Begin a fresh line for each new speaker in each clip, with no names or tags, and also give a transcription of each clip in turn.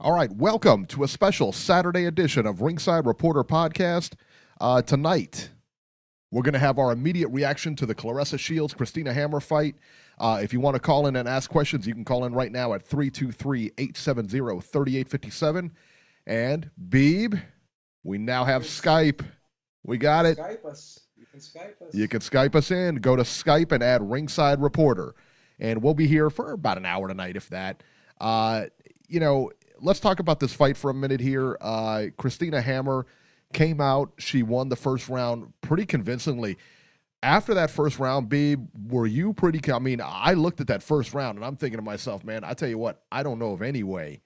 All right, welcome to a special Saturday edition of Ringside Reporter Podcast. Tonight, we're going to have our immediate reaction to the Claressa Shields Christina Hammer fight. If you want to call in and ask questions, you can call in right now at 323-870-3857. And Beeb, we now have Skype. We got it.
Skype us. You can Skype us.
You can Skype us in. Go to Skype and add Ringside Reporter. And we'll be here for about an hour tonight, if that. Let's talk about this fight for a minute here. Christina Hammer came out. She won the first round pretty convincingly. After that first round, Beeb, were you pretty – I looked at that first round, and I'm thinking to myself, man, I tell you what, I don't know of any way.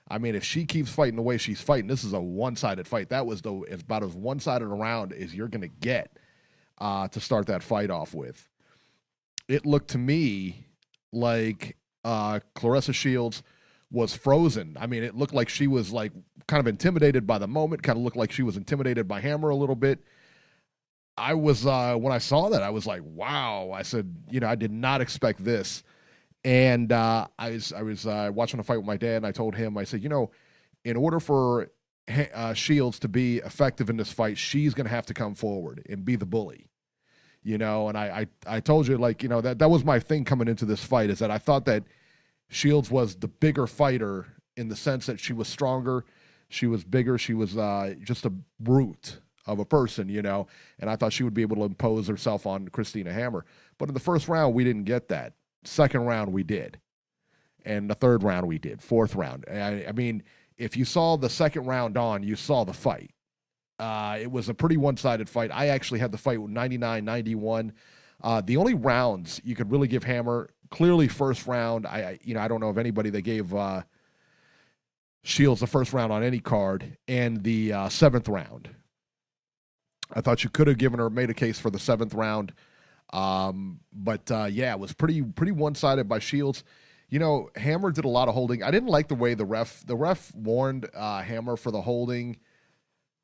If she keeps fighting the way she's fighting, this is a one-sided fight. That was about as one-sided a round as you're going to get to start that fight off with. It looked to me like Claressa Shields – was frozen. It looked like she was kind of intimidated by the moment, kind of looked like she was intimidated by Hammer a little bit. I was, when I saw that, I was like, wow. I said, I did not expect this. And I was watching a fight with my dad, and I told him, I said, in order for Shields to be effective in this fight, she's going to have to come forward and be the bully. And I told you, that was my thing coming into this fight, is that I thought that Shields was the bigger fighter in the sense that she was stronger, she was bigger, she was just a brute of a person, and I thought she would be able to impose herself on Christina Hammer. But in the first round, we didn't get that. Second round, we did. And the third round, we did. Fourth round. If you saw the second round on, you saw the fight. It was a pretty one-sided fight. I actually had the fight with 99-91. The only rounds you could really give Hammer, clearly first round, I don't know of anybody that gave Shields the first round on any card, and the seventh round. I thought you could have given her, made a case for the seventh round. It was pretty one-sided by Shields. Hammer did a lot of holding. I didn't like the way the ref warned Hammer for the holding.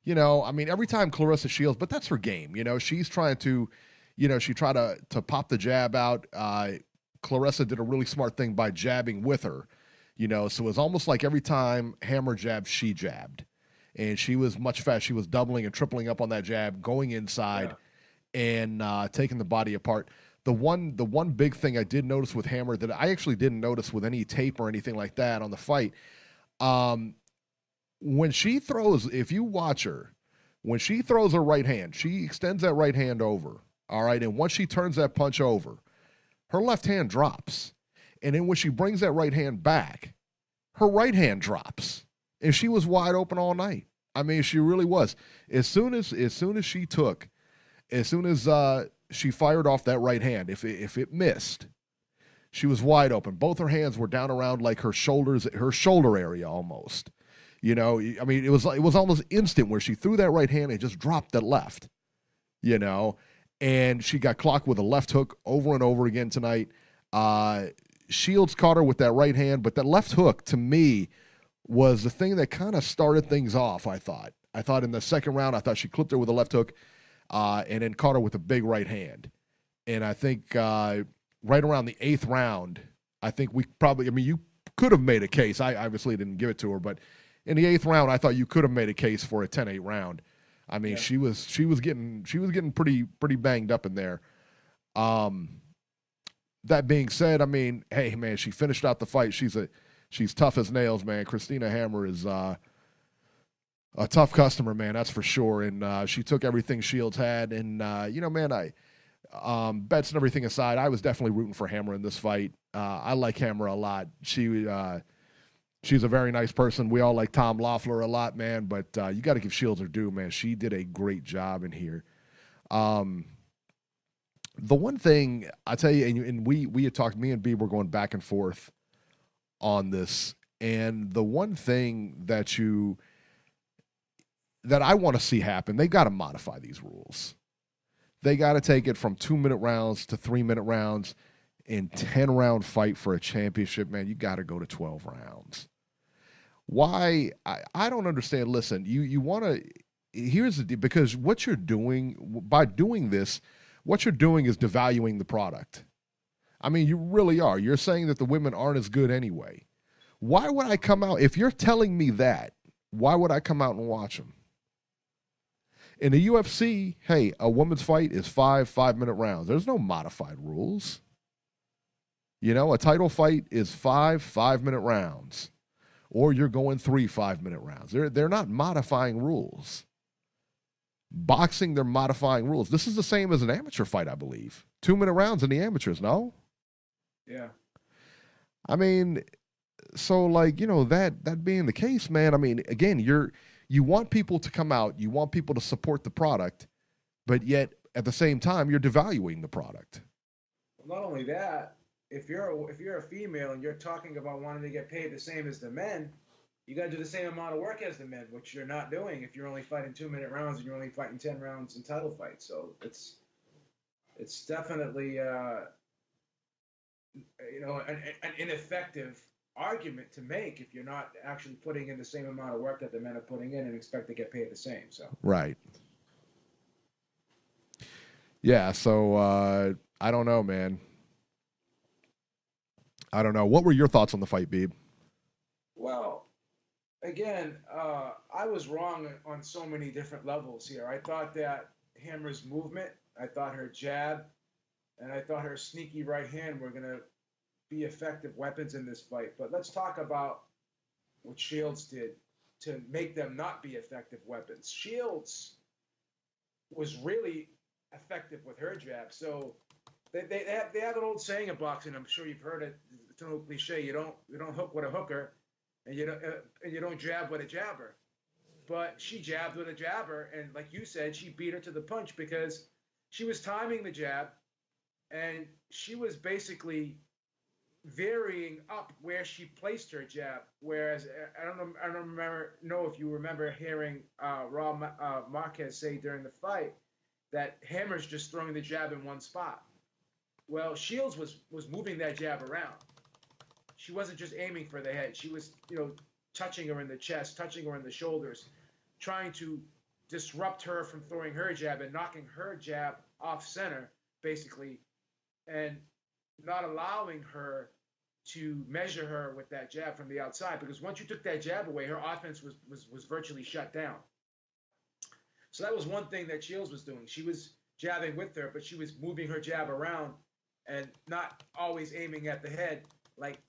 Every time Claressa Shields, but that's her game. She's trying to, she tried to pop the jab out. Claressa did a really smart thing by jabbing with her, so it was almost like every time Hammer jabbed, she jabbed. And she was much fast. She was doubling and tripling up on that jab, going inside and taking the body apart. The one big thing I did notice with Hammer that I actually didn't notice with any tape or anything like that on the fight, when she throws, if you watch her, when she throws her right hand, she extends that right hand over, all right? And once she turns that punch over, her left hand drops. And then when she brings that right hand back, her right hand drops. And she was wide open all night. She really was. As soon as she fired off that right hand, if it missed, she was wide open. Both her hands were down around like her shoulders, her shoulder area almost. It was almost instant where she threw that right hand and just dropped that left. And she got clocked with a left hook over and over again tonight. Shields caught her with that right hand, but that left hook, to me, was the thing that kind of started things off, I thought. I thought in the second round, I thought she clipped her with a left hook and then caught her with a big right hand. And I think right around the eighth round, I think we probably, you could have made a case. I obviously didn't give it to her, but in the eighth round, I thought you could have made a case for a 10-8 round. She was getting pretty banged up in there. That being said, hey man, she finished out the fight. She's tough as nails, man. Christina Hammer is a tough customer, man. That's for sure. And she took everything Shields had. And bets and everything aside, I was definitely rooting for Hammer in this fight. I like Hammer a lot. She's a very nice person. We all like Tom Loeffler a lot, man, but you got to give Shields her due, man. She did a great job in here. The one thing I tell you, and we had talked, me and B were going back and forth on this, and the one thing that I want to see happen, they got to modify these rules. They got to take it from 2-minute rounds to 3-minute rounds. In 10-round fight for a championship, man, you got to go to 12 rounds. Why? I don't understand. Listen, you want to – here's the deal. Because what you're doing – by doing this, what you're doing is devaluing the product. You really are. You're saying that the women aren't as good anyway. Why would I come out? If you're telling me that, why would I come out and watch them? In the UFC, hey, a women's fight is 5-minute rounds. There's no modified rules. You know, a title fight is 5-minute rounds. Or you're going 3 5-minute rounds. They're not modifying rules. Boxing, they're modifying rules. This is the same as an amateur fight, I believe. 2-minute rounds in the amateurs, no?
Yeah.
I mean, so like, you know, that being the case, man, I mean, again, you want people to come out, you want people to support the product, but yet at the same time you're devaluing the product.
Well, not only that, if you're a female and you're talking about wanting to get paid the same as the men, you got to do the same amount of work as the men, which you're not doing if you're only fighting 2-minute rounds and you're only fighting 10 rounds in title fights. So it's definitely an ineffective argument to make if you're not actually putting in the same amount of work that the men are putting in and expect to get paid the same. So
right. Yeah, so I don't know, man. I don't know. What were your thoughts on the fight, Beeb?
Well, again, I was wrong on so many different levels here. I thought that Hammer's movement, I thought her jab, and I thought her sneaky right hand were going to be effective weapons in this fight. But let's talk about what Shields did to make them not be effective weapons. Shields was really effective with her jab. So they have an old saying in boxing. I'm sure you've heard it. It's an old cliche. You don't hook with a hooker, and you don't jab with a jabber. But she jabbed with a jabber, and like you said, she beat her to the punch because she was timing the jab, and she was basically varying up where she placed her jab. Whereas I don't know if you remember hearing Marquez say during the fight that Hammer's just throwing the jab in one spot. Well, Shields was moving that jab around. She wasn't just aiming for the head. She was, touching her in the chest, touching her in the shoulders, trying to disrupt her from throwing her jab and knocking her jab off center, basically, and not allowing her to measure her with that jab from the outside. Because once you took that jab away, her offense was virtually shut down. So that was one thing that Shields was doing. She was jabbing with her, but she was moving her jab around and not always aiming at the head like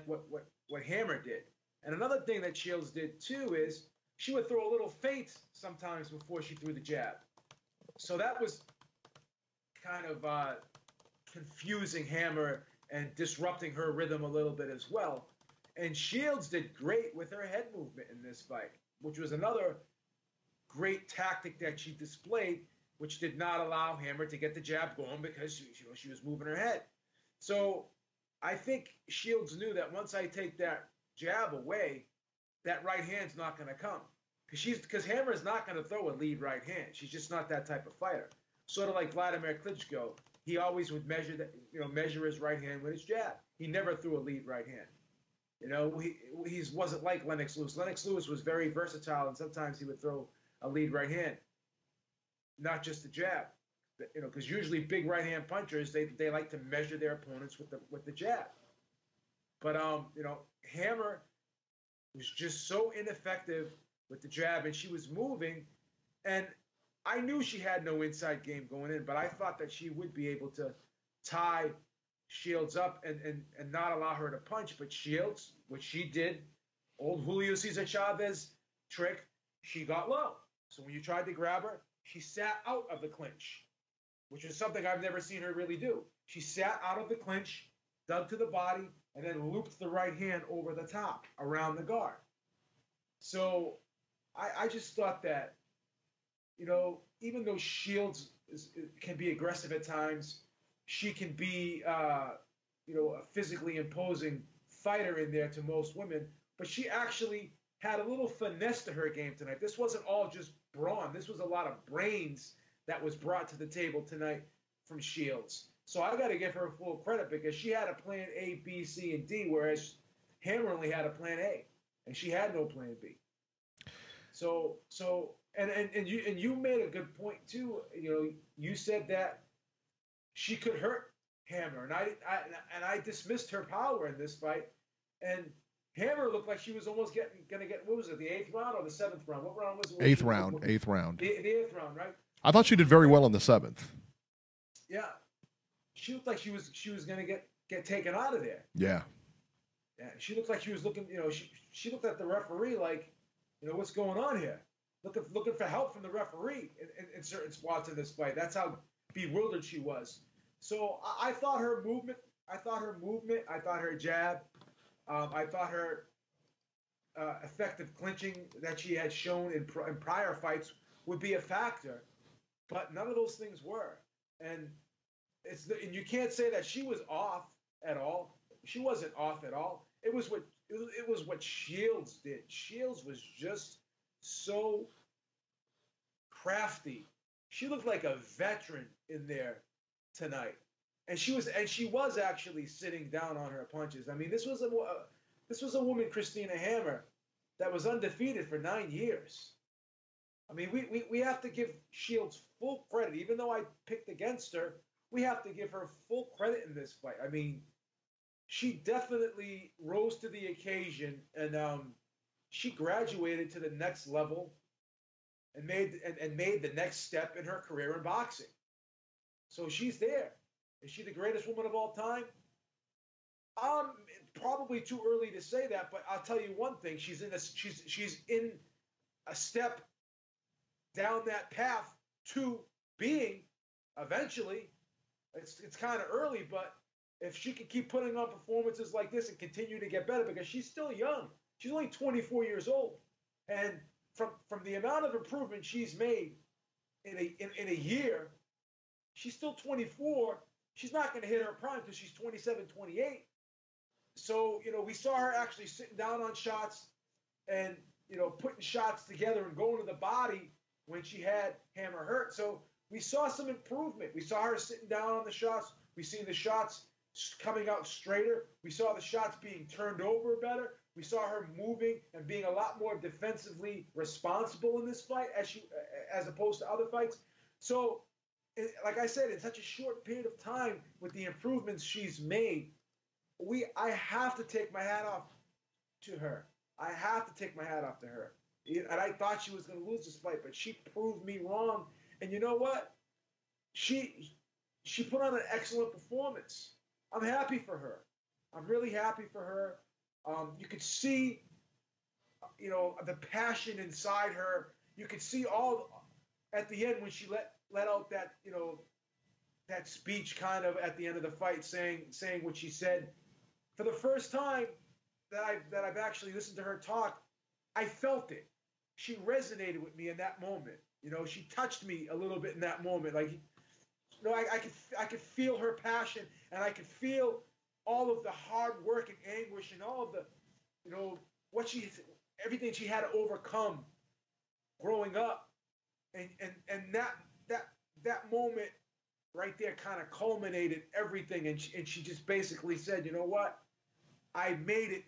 what Hammer did. And another thing that Shields did too is she would throw a little feint sometimes before she threw the jab. So that was kind of confusing Hammer and disrupting her rhythm a little bit as well. And Shields did great with her head movement in this fight, which was another great tactic that she displayed, which did not allow Hammer to get the jab going because she was moving her head. So I think Shields knew that once I take that jab away, that right hand's not going to come. Because Hammer is not going to throw a lead right hand. She's just not that type of fighter. Sort of like Vladimir Klitschko. He always would measure his right hand with his jab. He never threw a lead right hand. He wasn't like Lennox Lewis. Lennox Lewis was very versatile, and sometimes he would throw a lead right hand, not just the jab. Because usually big right hand punchers, they like to measure their opponents with the jab. But Hammer was just so ineffective with the jab, and she was moving, and I knew she had no inside game going in, but I thought that she would be able to tie Shields up and not allow her to punch. But Shields, what she did, old Julio Cesar Chavez trick, she got low. So when you tried to grab her, she sat out of the clinch, which is something I've never seen her really do. She sat out of the clinch, dug to the body, and then looped the right hand over the top around the guard. So I just thought that, even though Shields can be aggressive at times, she can be, a physically imposing fighter in there to most women, but she actually had a little finesse to her game tonight. This wasn't all just brawn. This was a lot of brains that was brought to the table tonight from Shields. So I got to give her full credit because she had a plan A, B, C, and D, whereas Hammer only had a plan A, and she had no plan B. So you made a good point too. You said that she could hurt Hammer, and I dismissed her power in this fight. And Hammer looked like she was almost going to get, what was it, the 8th round or the 7th round? What round was it?
Eighth round.
The 8th round, right?
I thought she did very well in the 7th.
Yeah. She looked like she was going to get taken out of there.
Yeah.
Yeah. She looked like she was looking, she looked at the referee like, what's going on here? Looking for help from the referee in certain spots in this fight. That's how bewildered she was. So I thought her movement, I thought her jab, I thought her effective clinching that she had shown in prior fights would be a factor, but none of those things were. And and you can't say that she was off at all. She wasn't off at all. It was what Shields did. Shields was just so crafty. She looked like a veteran in there tonight, and she was actually sitting down on her punches. I mean, this was a woman, Christina Hammer, that was undefeated for 9 years. I mean, we have to give Shields full credit, even though I picked against her. We have to give her full credit in this fight. I mean, she definitely rose to the occasion, and she graduated to the next level and made the next step in her career in boxing. So she's there. Is she the greatest woman of all time? Probably too early to say that, but I'll tell you one thing: she's in a step down that path to being eventually. It's kind of early, but if she can keep putting on performances like this and continue to get better, because she's still young, she's only 24 years old, and from the amount of improvement she's made in a year, she's still 24. She's not going to hit her prime until she's 27, 28. So, we saw her actually sitting down on shots and, putting shots together and going to the body when she had Hammer hurt. So we saw some improvement. We saw her sitting down on the shots. We seen the shots coming out straighter. We saw the shots being turned over better. We saw her moving and being a lot more defensively responsible in this fight as opposed to other fights. So, like I said, in such a short period of time with the improvements she's made, I have to take my hat off to her. I have to take my hat off to her. And I thought she was going to lose this fight, but she proved me wrong. And you know what? She put on an excellent performance. I'm happy for her. I'm really happy for her. You could see, the passion inside her. You could see at the end when she let out that, that speech kind of at the end of the fight saying what she said. For the first time that I've actually listened to her talk, I felt it. She resonated with me in that moment. She touched me a little bit in that moment. Like, I could feel her passion, and I could feel all of the hard work and anguish and all of the, everything she had to overcome growing up, and that moment right there kind of culminated everything, and she just basically said, you know what, I made it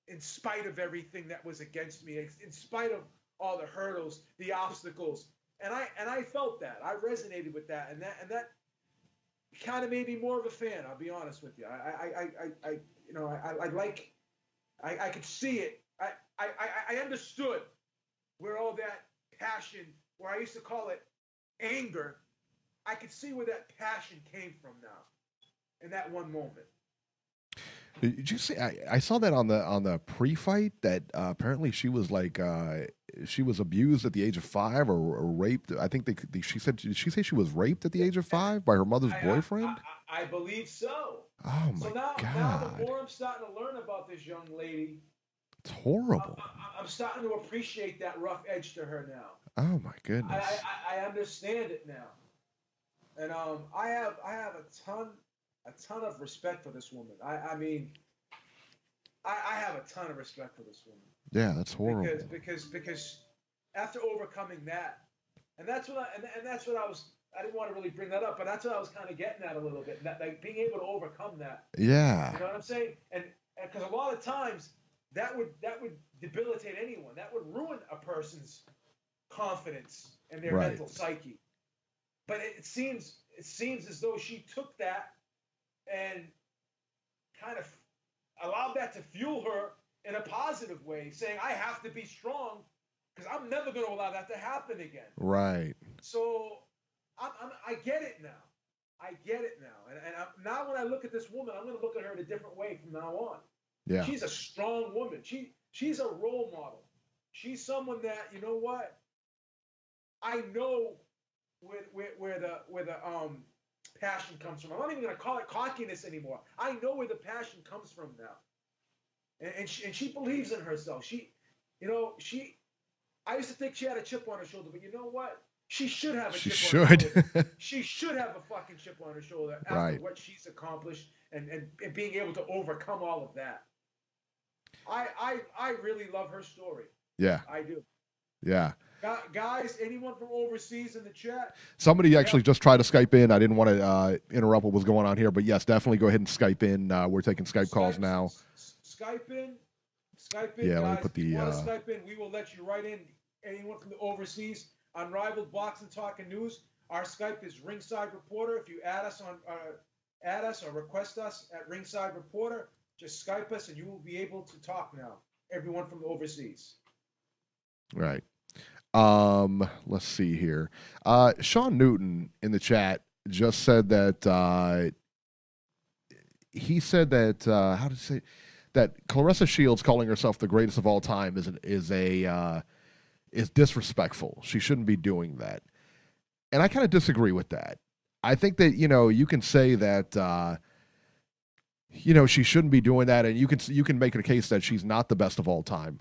in spite of everything that was against me, in spite of all the hurdles, the obstacles, and I felt that. I resonated with that, and that kind of made me more of a fan. I'll be honest with you. I could see it. I understood where all that passion, where I used to call it anger, I could see where that passion came from now, in that one moment.
Did you see? I saw that on the pre-fight that apparently she was like she was abused at the age of 5 or raped. I think she said. Did she say she was raped at the age of 5 by her mother's boyfriend?
I believe so.
Oh my God!
Now the more I'm starting to learn about this young lady,
it's horrible.
I'm starting to appreciate that rough edge to her now.
Oh my goodness!
I understand it now, and I have a ton of respect for this woman. I mean, I have a ton of respect for this woman.
Yeah, that's horrible.
Because after overcoming that, and that's what I was. I didn't want to really bring that up, but that's what I was kind of getting at a little bit. That, like, being able to overcome that.
Yeah.
You know what I'm saying? And because a lot of times that would debilitate anyone. That would ruin a person's confidence and their mental psyche. But it seems as though she took that and kind of allowed that to fuel her in a positive way, saying I have to be strong because I'm never going to allow that to happen again.
Right.
So I get it now. I get it now. And now when I look at this woman, I'm going to look at her in a different way from now on.
Yeah.
She's a strong woman. She's a role model. She's someone that, you know what? I know where the passion comes from. I'm not even going to call it cockiness anymore. I know where the passion comes from now. And she believes in herself. I used to think she had a chip on her shoulder, but you know what? She should have a chip on her shoulder. She should have a fucking chip on her shoulder after what she's accomplished and being able to overcome all of that. I really love her story.
Yeah.
I do.
Yeah.
Guys, anyone from overseas in the chat?
Somebody actually just tried to Skype in. I didn't want to interrupt what was going on here, but yes, definitely go ahead and Skype in. We're taking Skype calls now.
Skype in.
Yeah,
guys.
let me put the.
If you want to Skype in, we will let you right in. Anyone from the overseas, Unrivaled Boxing Talk and News. Our Skype is Ringside Reporter. If you add us or request us at Ringside Reporter, just Skype us and you will be able to talk now. Everyone from overseas.
Right. Let's see here. Sean Newton in the chat just said that he said that how did he say that Clarissa Shields calling herself the greatest of all time is disrespectful. She shouldn't be doing that. And I kind of disagree with that. I think that, you can say that she shouldn't be doing that, and you can make it a case that she's not the best of all time.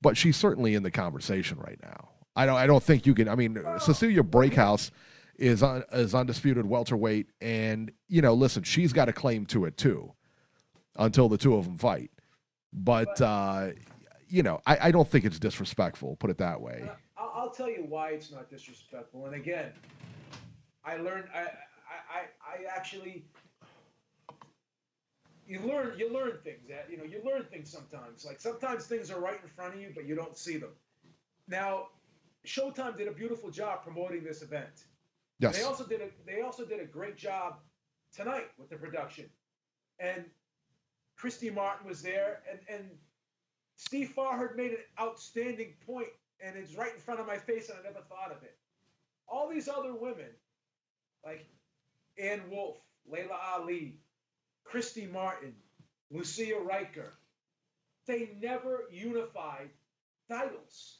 But she's certainly in the conversation right now. I don't think you can. I mean, Cecilia Breakhouse is undisputed welterweight, and listen, she's got a claim to it too, until the two of them fight. But I don't think it's disrespectful. Put it that way.
I'll tell you why it's not disrespectful. And again, I learned. I actually. You learn things that you learn things sometimes. Like sometimes things are right in front of you, but you don't see them. Now, Showtime did a beautiful job promoting this event.
Yes.
They also did a great job tonight with the production. And Christy Martin was there, and Steve Farhard made an outstanding point, and it's right in front of my face, and I never thought of it. All these other women, like Ann Wolfe, Layla Ali, Christy Martin, Lucia Riker, they never unified titles.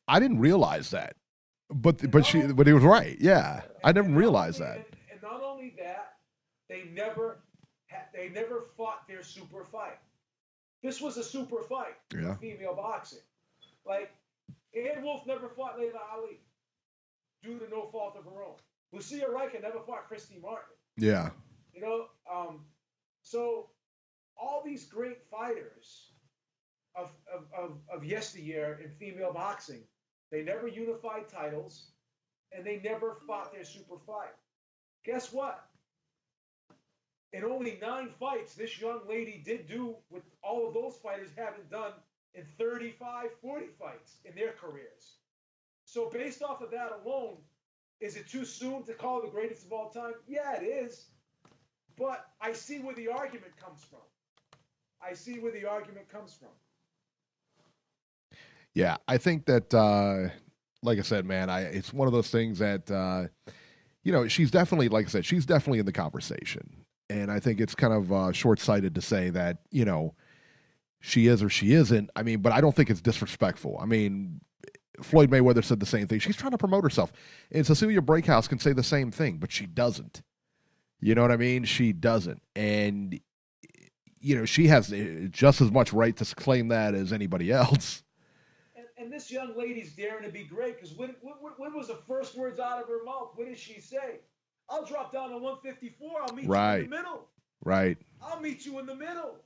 I didn't realize that, but he was right. Yeah, I didn't realize that.
And not only that, they never fought their super fight. This was a super fight in female boxing. Like Ann Wolfe never fought Layla Ali due to no fault of her own. Lucia Riker never fought Christy Martin.
Yeah.
So all these great fighters of yesteryear in female boxing, they never unified titles, and they never fought their super fight. Guess what? In only 9 fights, this young lady did do what all of those fighters haven't done in 35, 40 fights in their careers. So based off of that alone, is it too soon to call her the greatest of all time? Yeah, it is. But I see where the argument comes from.
Yeah, I think that, like I said, man, it's one of those things that, she's definitely, like I said, she's definitely in the conversation. And I think it's kind of short-sighted to say that, she is or she isn't. I mean, but I don't think it's disrespectful. I mean, Floyd Mayweather said the same thing. She's trying to promote herself. And Cecilia Breakhouse can say the same thing, but she doesn't. You know what I mean? She doesn't. And, she has just as much right to claim that as anybody else.
And this young lady's daring to be great, because when was the first words out of her mouth? What did she say? I'll drop down to 154. I'll meet you in the middle.
Right.
I'll meet you in the middle.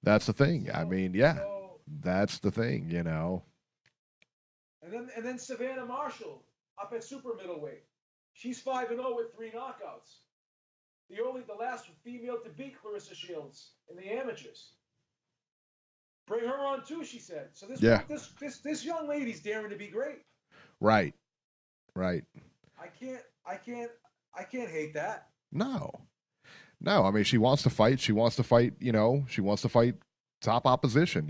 That's the thing. I mean, yeah. That's the thing, And then
Savannah Marshall up at super middleweight. She's 5-0 with 3 knockouts. The last female to beat Clarissa Shields in the amateurs. Bring her on too, she said. So this young lady's daring to be great.
Right.
I can't hate that.
No. No, I mean she wants to fight. She wants to fight. She wants to fight top opposition.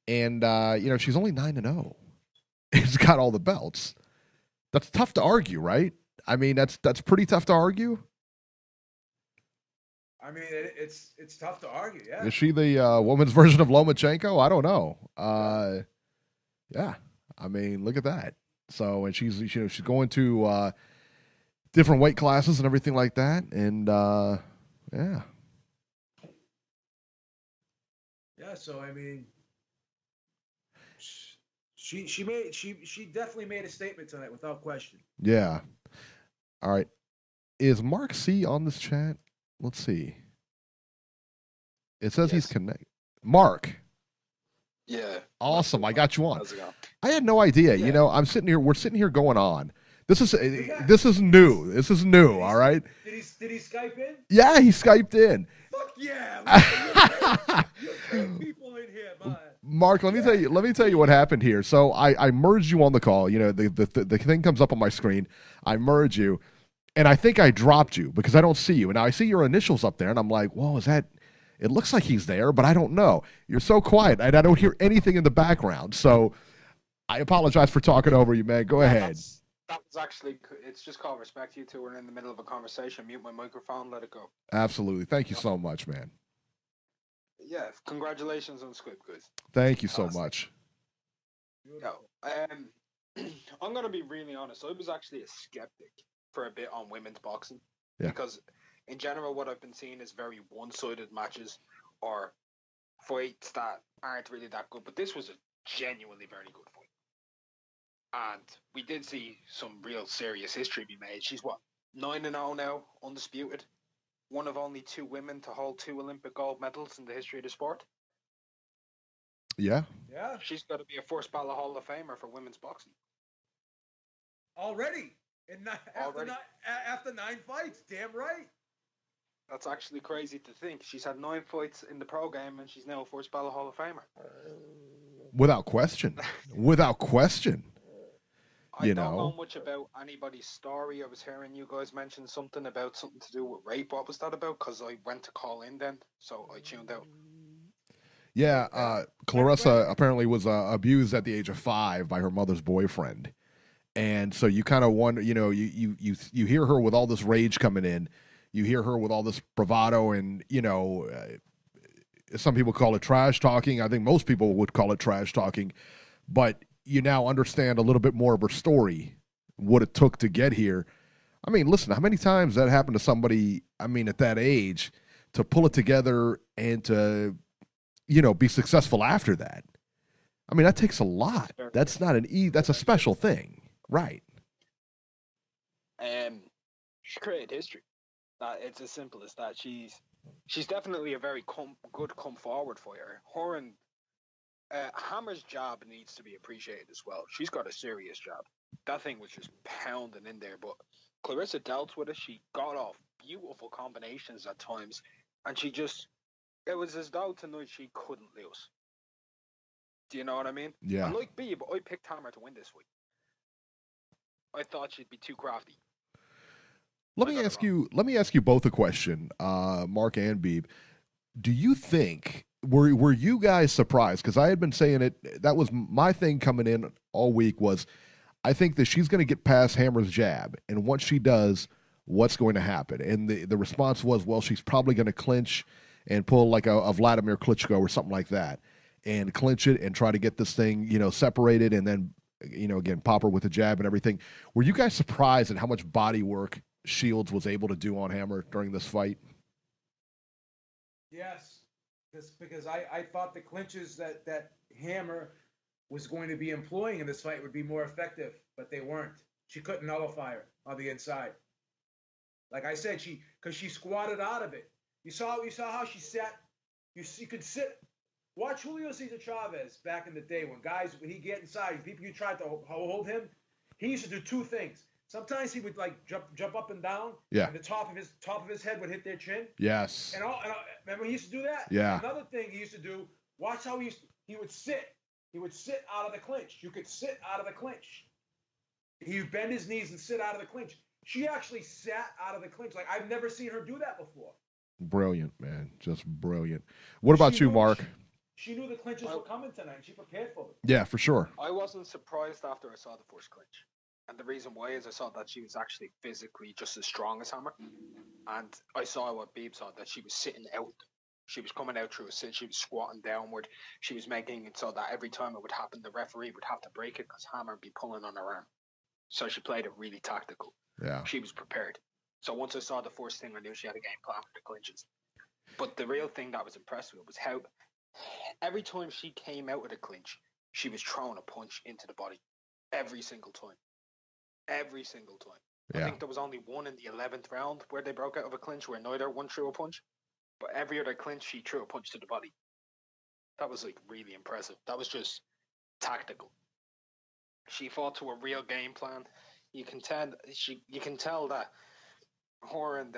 And she's only 9-0. It's got all the belts. That's tough to argue, right? I mean, that's pretty tough to argue.
I mean, it's tough to argue. Yeah.
Is she the woman's version of Lomachenko? I don't know. Yeah. I mean, look at that. So, and she's going to different weight classes and everything like that, and yeah.
Yeah. So I mean, she definitely made a statement tonight without question.
Yeah. All right. Is Mark C on this chat? Let's see. It says he's connected. Mark.
Yeah.
Awesome. I got you on.
How's it going?
I had no idea.
Yeah.
I'm sitting here. We're sitting here going on. This is new. This is new. All right.
Did he Skype in?
Yeah, he Skyped in.
Fuck yeah. People in here, man.
Mark, let me tell you what happened here. So I merged you on the call. The thing comes up on my screen. I merge you, and I think I dropped you because I don't see you. And now I see your initials up there, and I'm like, whoa, is that? It looks like he's there, but I don't know. You're so quiet, and I don't hear anything in the background. So I apologize for talking over you, man. Go ahead.
That was actually, it's just called respect. You two were in the middle of a conversation. Mute my microphone, let it go.
Absolutely. Thank you so much, man.
Yeah, congratulations on Squid Quiz.
Thank you so much.
No, I'm going to be really honest. I was actually a skeptic for a bit on women's boxing.
Yeah.
Because in general, what I've been seeing is very one-sided matches or fights that aren't really that good. But this was a genuinely very good fight. And we did see some real serious history be made. She's 9-0 now, undisputed. One of only 2 women to hold 2 Olympic gold medals in the history of the sport.
Yeah.
Yeah.
She's got to be a first ballot Hall of Famer for women's boxing.
Already. After 9 fights. Damn right.
That's actually crazy to think. She's had 9 fights in the pro game and she's now a first ballot Hall of Famer.
Without question. Without question.
I don't know much about anybody's story. I was hearing you guys mention something to do with rape. What was that about? Because I went to call in then, so I tuned out.
Yeah, Clarissa apparently was abused at the age of 5 by her mother's boyfriend. And so you kind of wonder, you hear her with all this rage coming in. You hear her with all this bravado and, some people call it trash talking. I think most people would call it trash talking. But you now understand a little bit more of her story, what it took to get here. I mean, listen, how many times that happened to somebody, at that age, to pull it together and to, be successful after that? I mean, that takes a lot. That's not that's a special thing. Right.
She created history. It's as simple as that. She's definitely a very good come forward fighter. Her and Hammer's jab needs to be appreciated as well. She's got a serious jab. That thing was just pounding in there, but Clarissa dealt with it. She got off beautiful combinations at times, and it was as though tonight she couldn't lose. Do you know what I mean?
Yeah.
And like Beeb, I picked Hammer to win this fight. I thought she'd be too crafty.
Let me ask you both a question, Mark and Beeb. Do you think were you guys surprised? Because I had been saying it. That was my thing coming in all week. Was I think that she's going to get past Hammer's jab, and once she does, what's going to happen? And the response was, well, she's probably going to clinch and pull like a Vladimir Klitschko or something like that, and clinch it and try to get this thing separated, and then again pop her with a jab and everything. Were you guys surprised at how much body work Shields was able to do on Hammer during this fight?
Yes, because I thought the clinches that Hammer was going to be employing in this fight would be more effective, but they weren't. She couldn't nullify her on the inside. Like I said, because she squatted out of it. You saw how she sat. You could sit. Watch Julio Cesar Chavez back in the day when he'd get inside, people you tried to hold him. He used to do 2 things. Sometimes he would like jump up and down.
Yeah.
And the top of his head would hit their chin.
Yes.
And remember he used to do that?
Yeah.
Another thing he used to do, watch how he would sit. He would sit out of the clinch. You could sit out of the clinch. He would bend his knees and sit out of the clinch. she actually sat out of the clinch. Like, I've never seen her do that before.
Brilliant, man. Just brilliant. What about you, Mark?
She knew the clinches were coming tonight. She prepared for them.
Yeah, for sure.
I wasn't surprised after I saw the first clinch. And the reason why is I saw that she was actually physically just as strong as Hammer. And I saw what Beeb saw, that she was sitting out. She was coming out through a sit. She was squatting downward. She was making it so that every time it would happen, the referee would have to break it because Hammer would be pulling on her arm. So she played it really tactical.
Yeah.
She was prepared. So once I saw the first thing, I knew she had a game plan for the clinches. But the real thing that was impressive was how every time she came out of the clinch, she was throwing a punch into the body. Every single time. Every single time.
Yeah.
I think there was only one in the 11th round where they broke out of a clinch where neither one threw a punch. But every other clinch, she threw a punch to the body. That was like really impressive. That was just tactical. She fought to a real game plan. You can tell that her and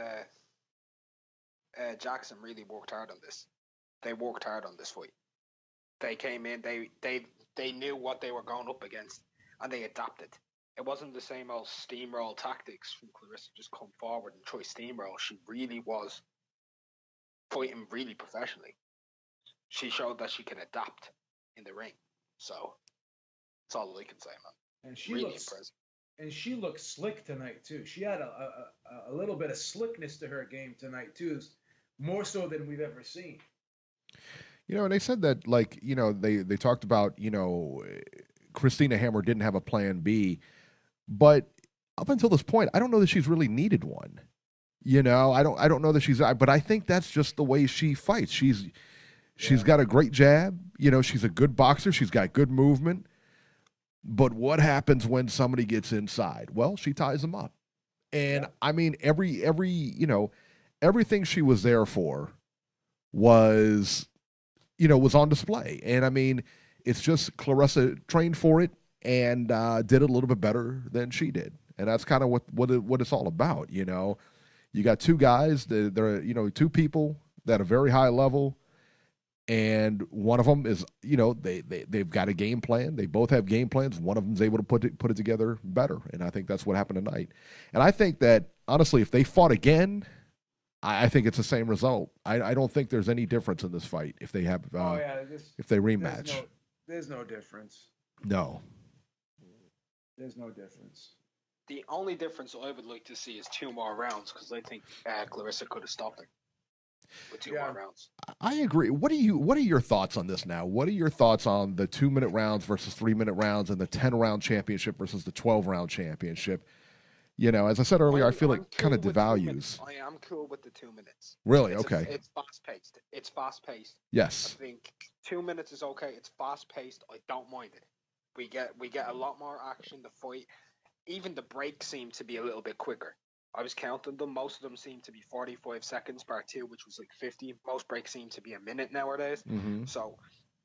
Jackson really worked hard on this. They worked hard on this fight. They came in. They knew what they were going up against, and they adapted. It wasn't the same old steamroll tactics from Clarissa. Just come forward and try steamroll. She really was fighting really professionally. She showed that she can adapt in the ring. So that's all I can say, man.
And she
really
looks
impressive.
And she looked slick tonight too. She had a little bit of slickness to her game tonight too, more so than we've ever seen.
You know, and they said that, like, you know, they talked about, you know, Christina Hammer didn't have a plan B, but up until this point, I don't know that she's really needed one. You know, I don't know that she's, but I think that's just the way she fights. She's got a great jab. You know, she's a good boxer. She's got good movement. But what happens when somebody gets inside? Well, she ties them up. And I mean, every you know, everything she was there for was, you know, was on display. And I mean, it's just Clarissa trained for it and did it a little bit better than she did. And that's kind of what it's all about. You know, you got two guys, they're, you know, two people that are very high level. And one of them is, you know, they've got a game plan. They both have game plans. One of them's able to put it together better. And I think that's what happened tonight. And I think that, honestly, if they fought again, I think it's the same result. I don't think there's any difference in this fight if they have if they rematch.
There's no difference.
No.
There's no difference.
The only difference I would like to see is 2 more rounds because I think Clarissa could have stopped her with 2 more rounds. I
agree. What are your thoughts on this now? What are your thoughts on the 2-minute rounds versus 3-minute rounds and the 10-round championship versus the 12-round championship? You know, as I said earlier, I feel it kind of devalues.
I am cool with the 2 minutes.
Really? Okay.
It's fast-paced. It's fast-paced.
Yes.
I think 2 minutes is okay. It's fast-paced. I don't mind it. We get a lot more action. The fight, even the breaks seem to be a little bit quicker. I was counting them. Most of them seem to be 45 seconds, part 2, which was like 50. Most breaks seem to be a minute nowadays.
Mm-hmm.
So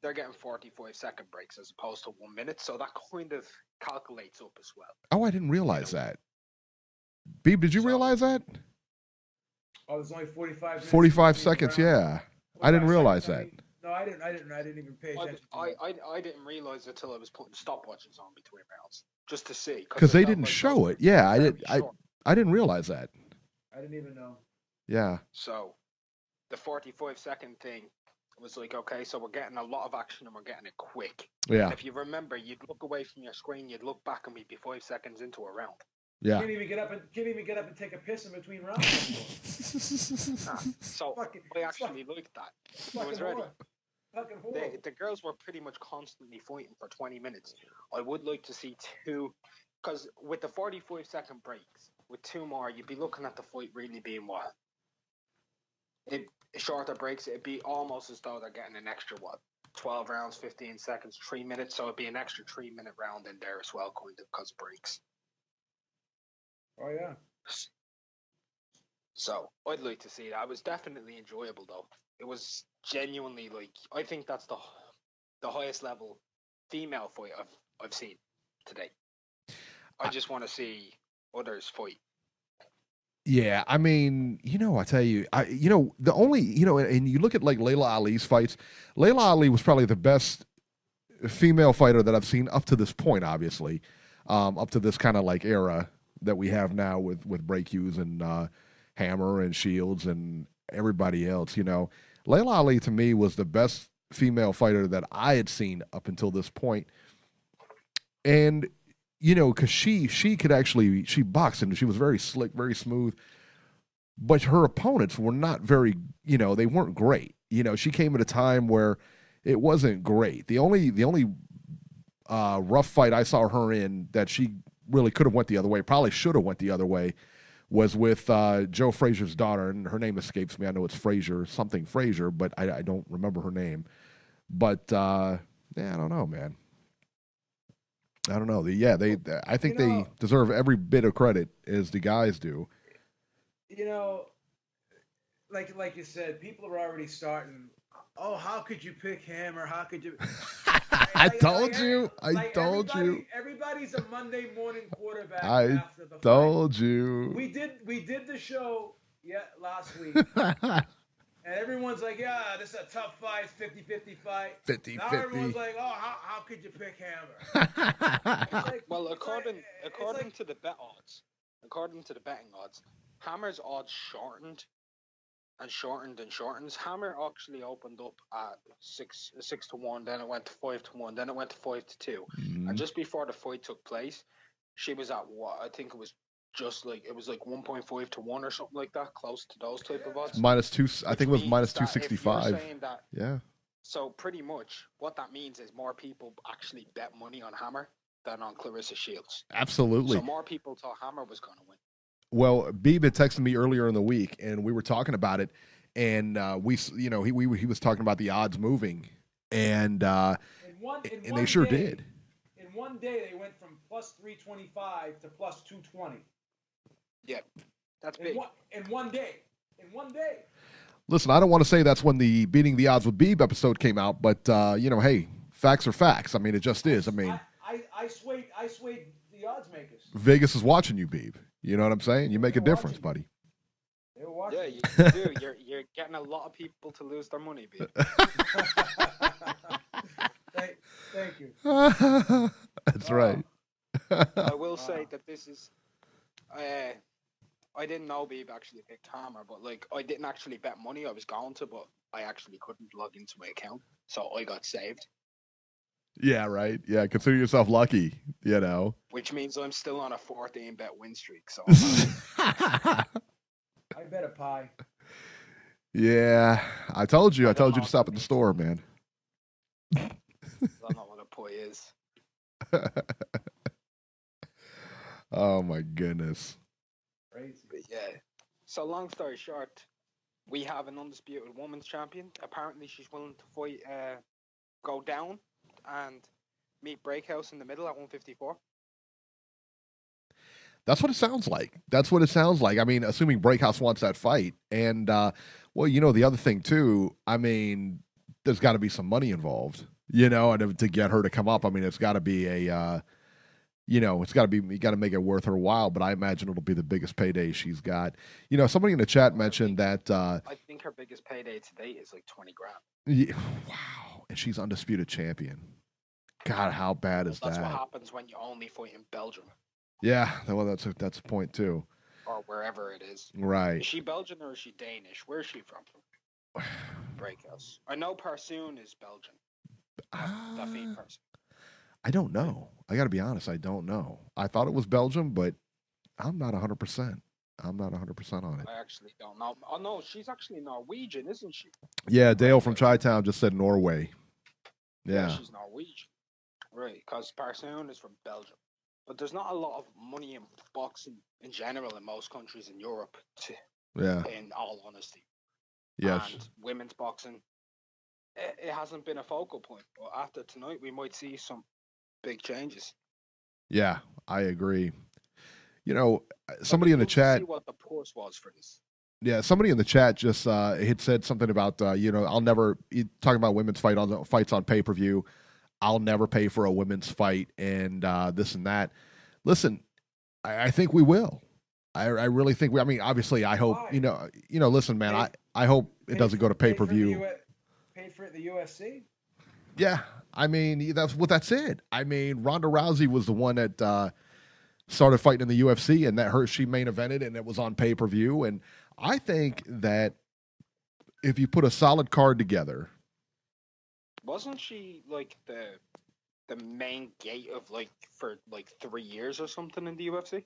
they're getting 45-second breaks as opposed to 1 minute. So that kind of calculates up as well.
Oh, I didn't realize that. Beeb, did you realize that?
Oh, there's only 45 minutes.
45 seconds, yeah. I didn't realize that.
No, I didn't even pay attention.
I didn't realize it until I was putting stopwatches on between rounds just to see.
Because they didn't show it. Yeah, I didn't realize that.
I didn't even know.
Yeah.
So the 45-second thing was like, okay, so we're getting a lot of action and we're getting it quick.
Yeah.
And if you remember, you'd look away from your screen, you'd look back and we'd be 5 seconds into a round.
Yeah.
Can't even get up and take a piss in between rounds.
So I actually liked that. I was ready. The girls were pretty much constantly fighting for 20 minutes. I would like to see 2, because with the 45-second breaks, with 2 more, you'd be looking at the fight really being what? Shorter breaks, it'd be almost as though they're getting an extra, 12 rounds, 15 seconds, 3 minutes, so it'd be an extra 3-minute round in there as well, kind of, because of breaks.
Oh, yeah.
So, I'd like to see that. It was definitely enjoyable, though. It was genuinely, like, I think that's the highest level female fight I've seen today. I just want to see others fight.
Yeah, I mean, you know, I tell you, the only, you know, and you look at, like, Layla Ali's fights. Layla Ali was probably the best female fighter that I've seen up to this point, obviously, up to this kind of, like, era that we have now with Break Hughes and Hammer and Shields and everybody else. Layla Ali to me was the best female fighter that I had seen up until this point. And, because she could actually, she boxed and she was very slick, very smooth. But her opponents were not very, they weren't great. She came at a time where it wasn't great. The only rough fight I saw her in that she really could have went the other way, probably should have went the other way, was with Joe Frazier's daughter, and her name escapes me. I know it's something Frazier, but I don't remember her name. But I don't know, man. I don't know. I think they deserve every bit of credit as the guys do.
Like you said, people are already starting. Oh, how could you pick Hammer? How could you?
I told you.
Everybody's a Monday morning quarterback.
I
after the
told
fight.
you.
We did the show last week. And everyone's like, yeah, this is a tough fight, 50-50 fight.
50-50.
Now everyone's like, oh, how could you pick Hammer?
Well, according to the bet odds, according to the betting odds, Hammer's odds shortened. Hammer actually opened up at 6-1, then it went to 5-1, then it went to 5-2.
Mm-hmm.
And just before the fight took place, she was at what I think it was just like 1.5-1 or something like that, close to those type of odds.
-2, I think it was -265. Yeah.
So pretty much what that means is more people actually bet money on Hammer than on Clarissa Shields.
Absolutely.
So more people thought Hammer was going to win.
Well, Beeb had texted me earlier in the week, and we were talking about it, and he was talking about the odds moving, and they sure did.
In one day, they went from +325 to +220.
Yeah, that's big.
In one day.
Listen, I don't want to say that's when the Beating the Odds with Beeb episode came out, but hey, facts are facts. I mean, it just is. I mean,
I swayed the odds makers.
Vegas is watching you, Beeb. You know what I'm saying? You make a difference, buddy.
They were watching.
Yeah, you do. You're getting a lot of people to lose their money, Beeb.
Thank you.
That's right.
I will say that this is. I didn't know Beeb actually picked Hammer, but I didn't actually bet money. I was going to, but I actually couldn't log into my account, so I got saved.
Yeah, right. Yeah, consider yourself lucky,
Which means I'm still on a 14 bet win streak. So
I bet a pie.
Yeah, I told you to stop at the store, man.
I don't know what a pie is.
Oh my goodness.
Crazy.
But yeah. So long story short, we have an undisputed women's champion. Apparently, she's willing to fight, go down, and meet Breakhouse in the middle at 154.
That's what it sounds like. I mean, assuming Breakhouse wants that fight. And, the other thing, too, I mean, there's got to be some money involved, and to get her to come up. I mean, it's got to be you got to make it worth her while, but I imagine it'll be the biggest payday she's got. Somebody in the chat mentioned that.
I think her biggest payday today is like $20,000.
Yeah, wow. And she's undisputed champion. God, how bad is that?
That's what happens when you only fight in Belgium.
Yeah, well, that's a point too.
Or wherever it is.
Right.
Is she Belgian or is she Danish? Where is she from? Breakhouse. I know Parsoon is Belgian. Daphne Parsoon.
I don't know. I got to be honest. I don't know. I thought it was Belgium, but I'm not 100%. I'm not 100% on it.
I actually don't know. Oh, no, she's actually Norwegian, isn't she?
Yeah, Dale from Chi-Town just said Norway. Yeah.
She's Norwegian. Right, because Parsoon is from Belgium. But there's not a lot of money in boxing in general in most countries in Europe, in all honesty.
Yes.
And women's boxing, it hasn't been a focal point. But after tonight, we might see some big changes.
Yeah, I agree. Somebody in the chat.
See what the purse was for this.
Yeah, somebody in the chat just had said something about I'll never talking about women's fights on pay-per-view. I'll never pay for a women's fight and this and that. Listen, I think we will. I really think we. I mean, obviously, I hope Listen, man, I hope it doesn't go to pay-per-view.
Paid for it at the UFC.
Yeah, I mean that's it. I mean, Ronda Rousey was the one that started fighting in the UFC, and she main evented, and it was on pay-per-view. And I think that if you put a solid card together,
wasn't she like the main gate of like for like 3 years or something in the UFC?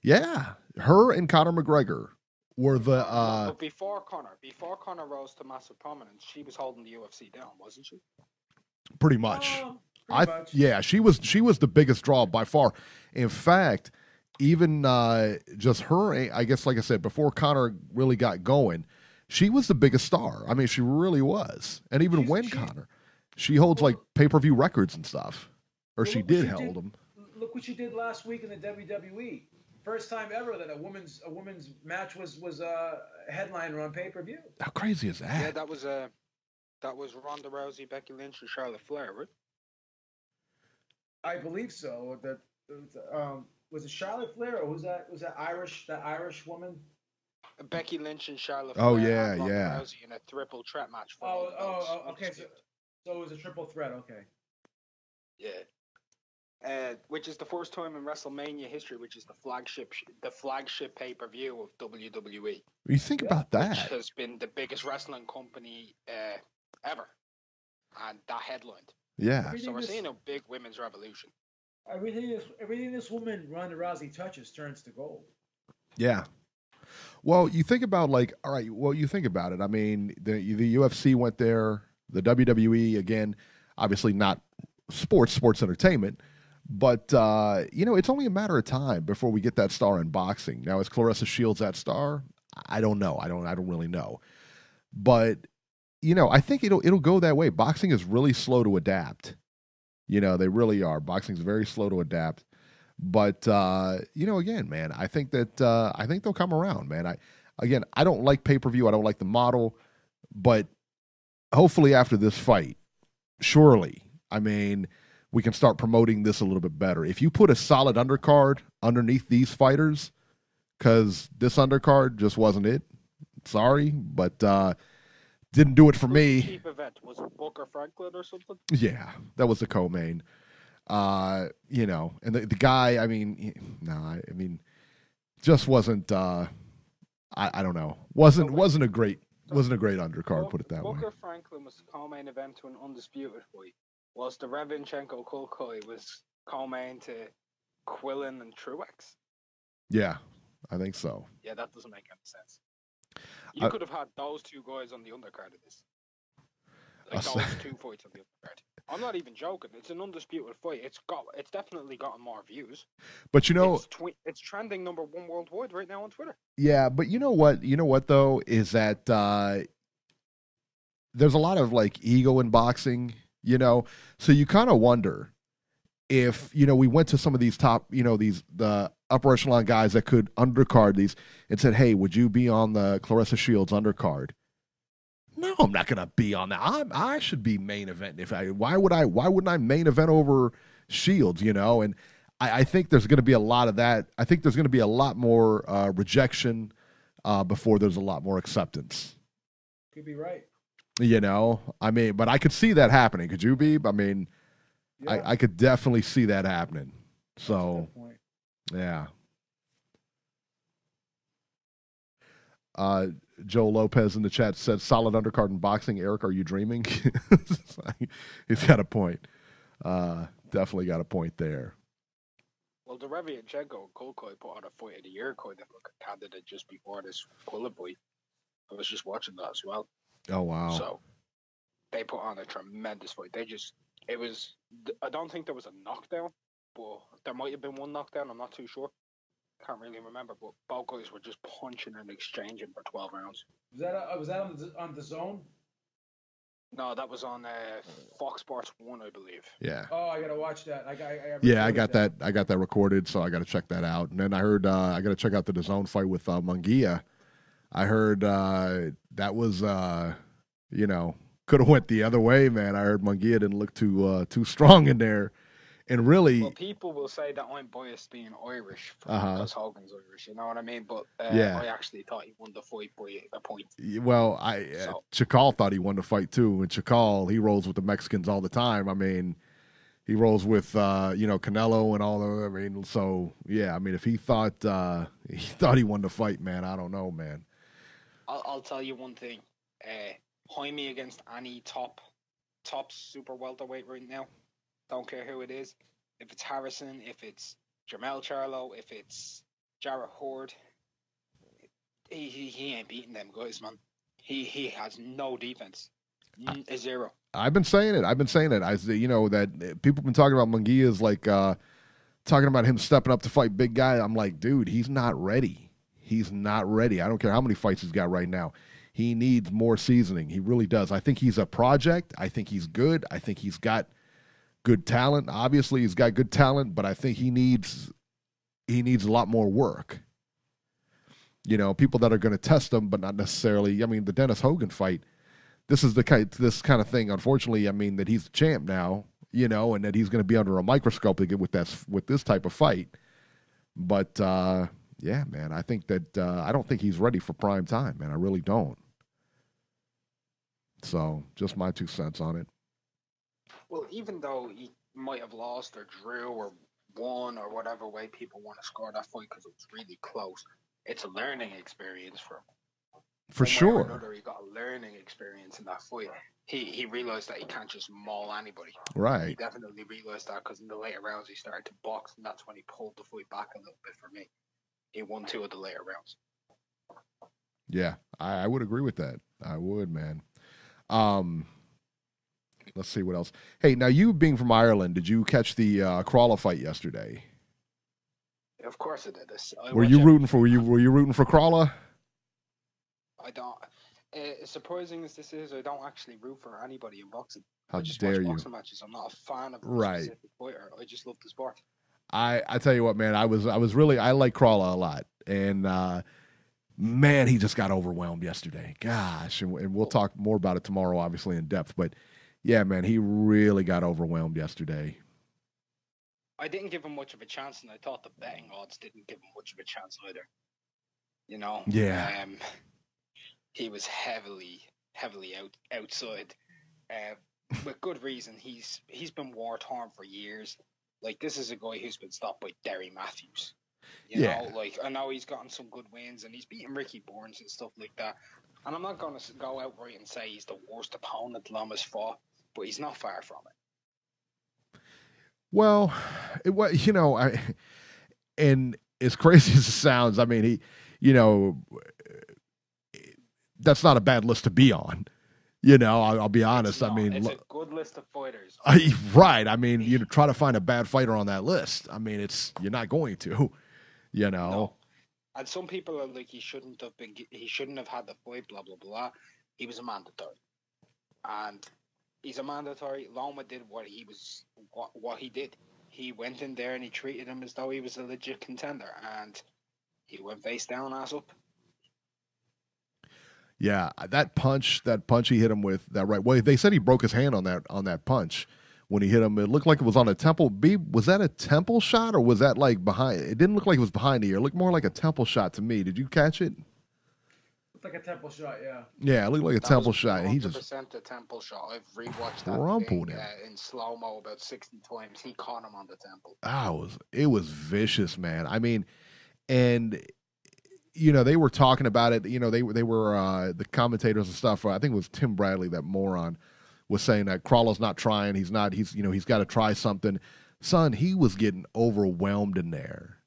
yeah, her and Conor McGregor were the.
But before Conor rose to massive prominence, she was holding the UFC down, wasn't she?
Pretty much.
Pretty much.
Yeah, she was the biggest draw by far. In fact, even just her, I guess, like I said, before Conor really got going, she was the biggest star. I mean, she really was. And even Conor, she holds like pay-per-view records and stuff, or she did hold them.
Look what she did last week in the WWE. First time ever that a women's match was a headliner on pay-per-view.
How crazy is that?
Yeah, that was Ronda Rousey, Becky Lynch, and Charlotte Flair, right?
I believe so. Was it Charlotte Flair, or was that Irish woman?
Becky Lynch and Charlotte Flair.
Oh yeah,
and Ronda
yeah.
Rousey in a triple threat match.
Okay. So it was a triple threat. Okay.
Yeah. Which is the first time in WrestleMania history, which is the flagship pay-per-view of WWE.
You think about that.
Which has been the biggest wrestling company ever, and that headlined.
Yeah.
So we're seeing a big women's revolution.
Everything this woman Ronda Rousey touches turns to gold.
Yeah. Well, you think about you think about it. I mean, the UFC went there, the WWE, again, obviously not sports entertainment, but it's only a matter of time before we get that star in boxing. Now, is Claressa Shields that star? I don't know. I don't really know. But I think it'll go that way. Boxing is really slow to adapt. They really are. Boxing's very slow to adapt. But again, man, I think they'll come around, man. I don't like pay-per-view. I don't like the model, but hopefully after this fight, surely, I mean, we can start promoting this a little bit better. If you put a solid undercard underneath these fighters, because this undercard just wasn't it. Sorry, but didn't do it for me.
Cheap event. Was it Booker Franklin or something?
Yeah, that was the co-main. And the guy, I mean, just wasn't. I don't know. Wasn't a great undercard. Put it that way.
Booker Franklin was the co-main event to an undisputed fight, whilst the Revinchenko Kulkoy was co-main to Quillen and Truex.
Yeah, I think so.
Yeah, that doesn't make any sense. You could have had those two guys on the undercard of this. Like those two fights on the undercard. I'm not even joking. It's an undisputed fight. It's definitely gotten more views.
But
it's trending number one worldwide right now on Twitter.
Yeah, but you know what though is that there's a lot of like ego in boxing, so you kind of wonder if we went to some of these top, the upper echelon guys that could undercard these and said, hey, would you be on the Claressa Shields undercard? No, I'm not going to be on that. I should be main event. Why wouldn't I main event over Shields, And I think there's going to be a lot of that. I think there's going to be a lot more rejection before there's a lot more acceptance.
Could be right.
I mean, but I could see that happening. Could you be? I mean, yeah. I could definitely see that happening. So, yeah. Joe Lopez in the chat said, solid undercard in boxing. Eric, are you dreaming? He's got a point. Definitely got a point there.
Well, the Revinchenko and Kulkoy put on a fight of the year kind of like a candidate just before this Quillen fight. I was just watching that as well.
Oh, wow.
So, they put on a tremendous fight. I don't think there was a knockdown, but there might have been one knockdown. I'm not too sure. Can't really remember, but both guys were just punching and exchanging for 12 rounds.
Was that on the Zone?
No, that was on Fox Sports 1, I believe.
Yeah.
Oh, I gotta watch that. I got
that. I got that recorded, so I got to check that out. And then I heard I got to check out the DAZN fight with Munguia. I heard that was could have went the other way, man. I heard Munguia didn't look too strong in there. And really,
well, people will say that I'm biased being Irish because Hogan's Irish. You know what I mean? But
yeah.
I actually thought he won the fight by a point.
Well, Chakal thought he won the fight too. And Chakal, he rolls with the Mexicans all the time. I mean, He rolls with Canelo and all the. I mean, so yeah. I mean, if he thought he won the fight, man, I don't know, man.
I'll tell you one thing. Jaime against any top super welterweight right now. Don't care who it is. If it's Harrison, if it's Jermell Charlo, if it's Jarrett Horde, he ain't beating them guys, man. He has no defense. Zero.
I've been saying it. That people have been talking about Munguia's like talking about him stepping up to fight big guy. I'm like, dude, he's not ready. He's not ready. I don't care how many fights he's got right now. He needs more seasoning. He really does. I think he's a project. I think he's good. I think he's got good talent. Obviously, he's got good talent, but I think he needs a lot more work. People that are going to test him, but not necessarily. I mean, the Dennis Hogan fight. This is this kind of thing. Unfortunately, I mean that he's the champ now, and that he's going to be under a microscope to get with this type of fight. But yeah, man, I think that I don't think he's ready for prime time, man. I really don't. So, just my 2 cents on it.
Well, even though he might have lost or drew or won or whatever way people want to score that fight because it was really close, it's a learning experience for him.
For sure.
Another, he got a learning experience in that fight. He realized that he can't just maul anybody.
Right.
He definitely realized that because in the later rounds he started to box, and that's when he pulled the fight back a little bit for me. He won 2 of the later rounds.
Yeah, I would agree with that. I would, man. Let's see what else. Hey, now you being from Ireland, did you catch the Crawler fight yesterday?
Of course I did.
Were you rooting for Crawler?
I don't. As surprising as this is, I don't actually root for anybody in boxing.
How
I just
dare
watch
you?
boxing matches. I'm not a fan of a specific fighter. I just love the sport.
I tell you what, man. I like Crawler a lot, and man, he just got overwhelmed yesterday. Gosh, and we'll talk more about it tomorrow, obviously in depth. But yeah, man, he really got overwhelmed yesterday.
I didn't give him much of a chance, and I thought the betting odds didn't give him much of a chance either.
Yeah.
He was heavily outside, with good reason. He's been war torn for years. Like, this is a guy who's been stopped by Derry Matthews. You know, like, I know he's gotten some good wins and he's beaten Ricky Burns and stuff like that. And I'm not going to go outright and say he's the worst opponent Lamas fought, but he's not far from it.
Well, and as crazy as it sounds, I mean, that's not a bad list to be on. I'll be honest. I mean,
it's a good list of fighters.
Right. I mean, try to find a bad fighter on that list. I mean, you're not going to,
No. And some people are like, he shouldn't have had the fight, blah, blah, blah. He was a mandatory. And he's a mandatory. Loma did what he did. He went in there and he treated him as though he was a legit contender. And he went face down, ass up.
Yeah, that punch he hit him with, that right. Well, they said he broke his hand on that punch when he hit him. It looked like it was on a temple. Was that a temple shot or was that like behind? It didn't look like it was behind the ear. It looked more like a temple shot to me. Did you catch it?
Looked like a temple shot, yeah.
Yeah, it looked like a temple shot. And he just
100% a temple shot. I've rewatched that
crumpled
thing,
him
in slow mo about 60 times. He caught him on the temple.
It was vicious, man. I mean, and they were talking about it. They were the commentators and stuff. I think it was Tim Bradley, that moron, was saying that Crawler's not trying. He's got to try something. Son, he was getting overwhelmed in there.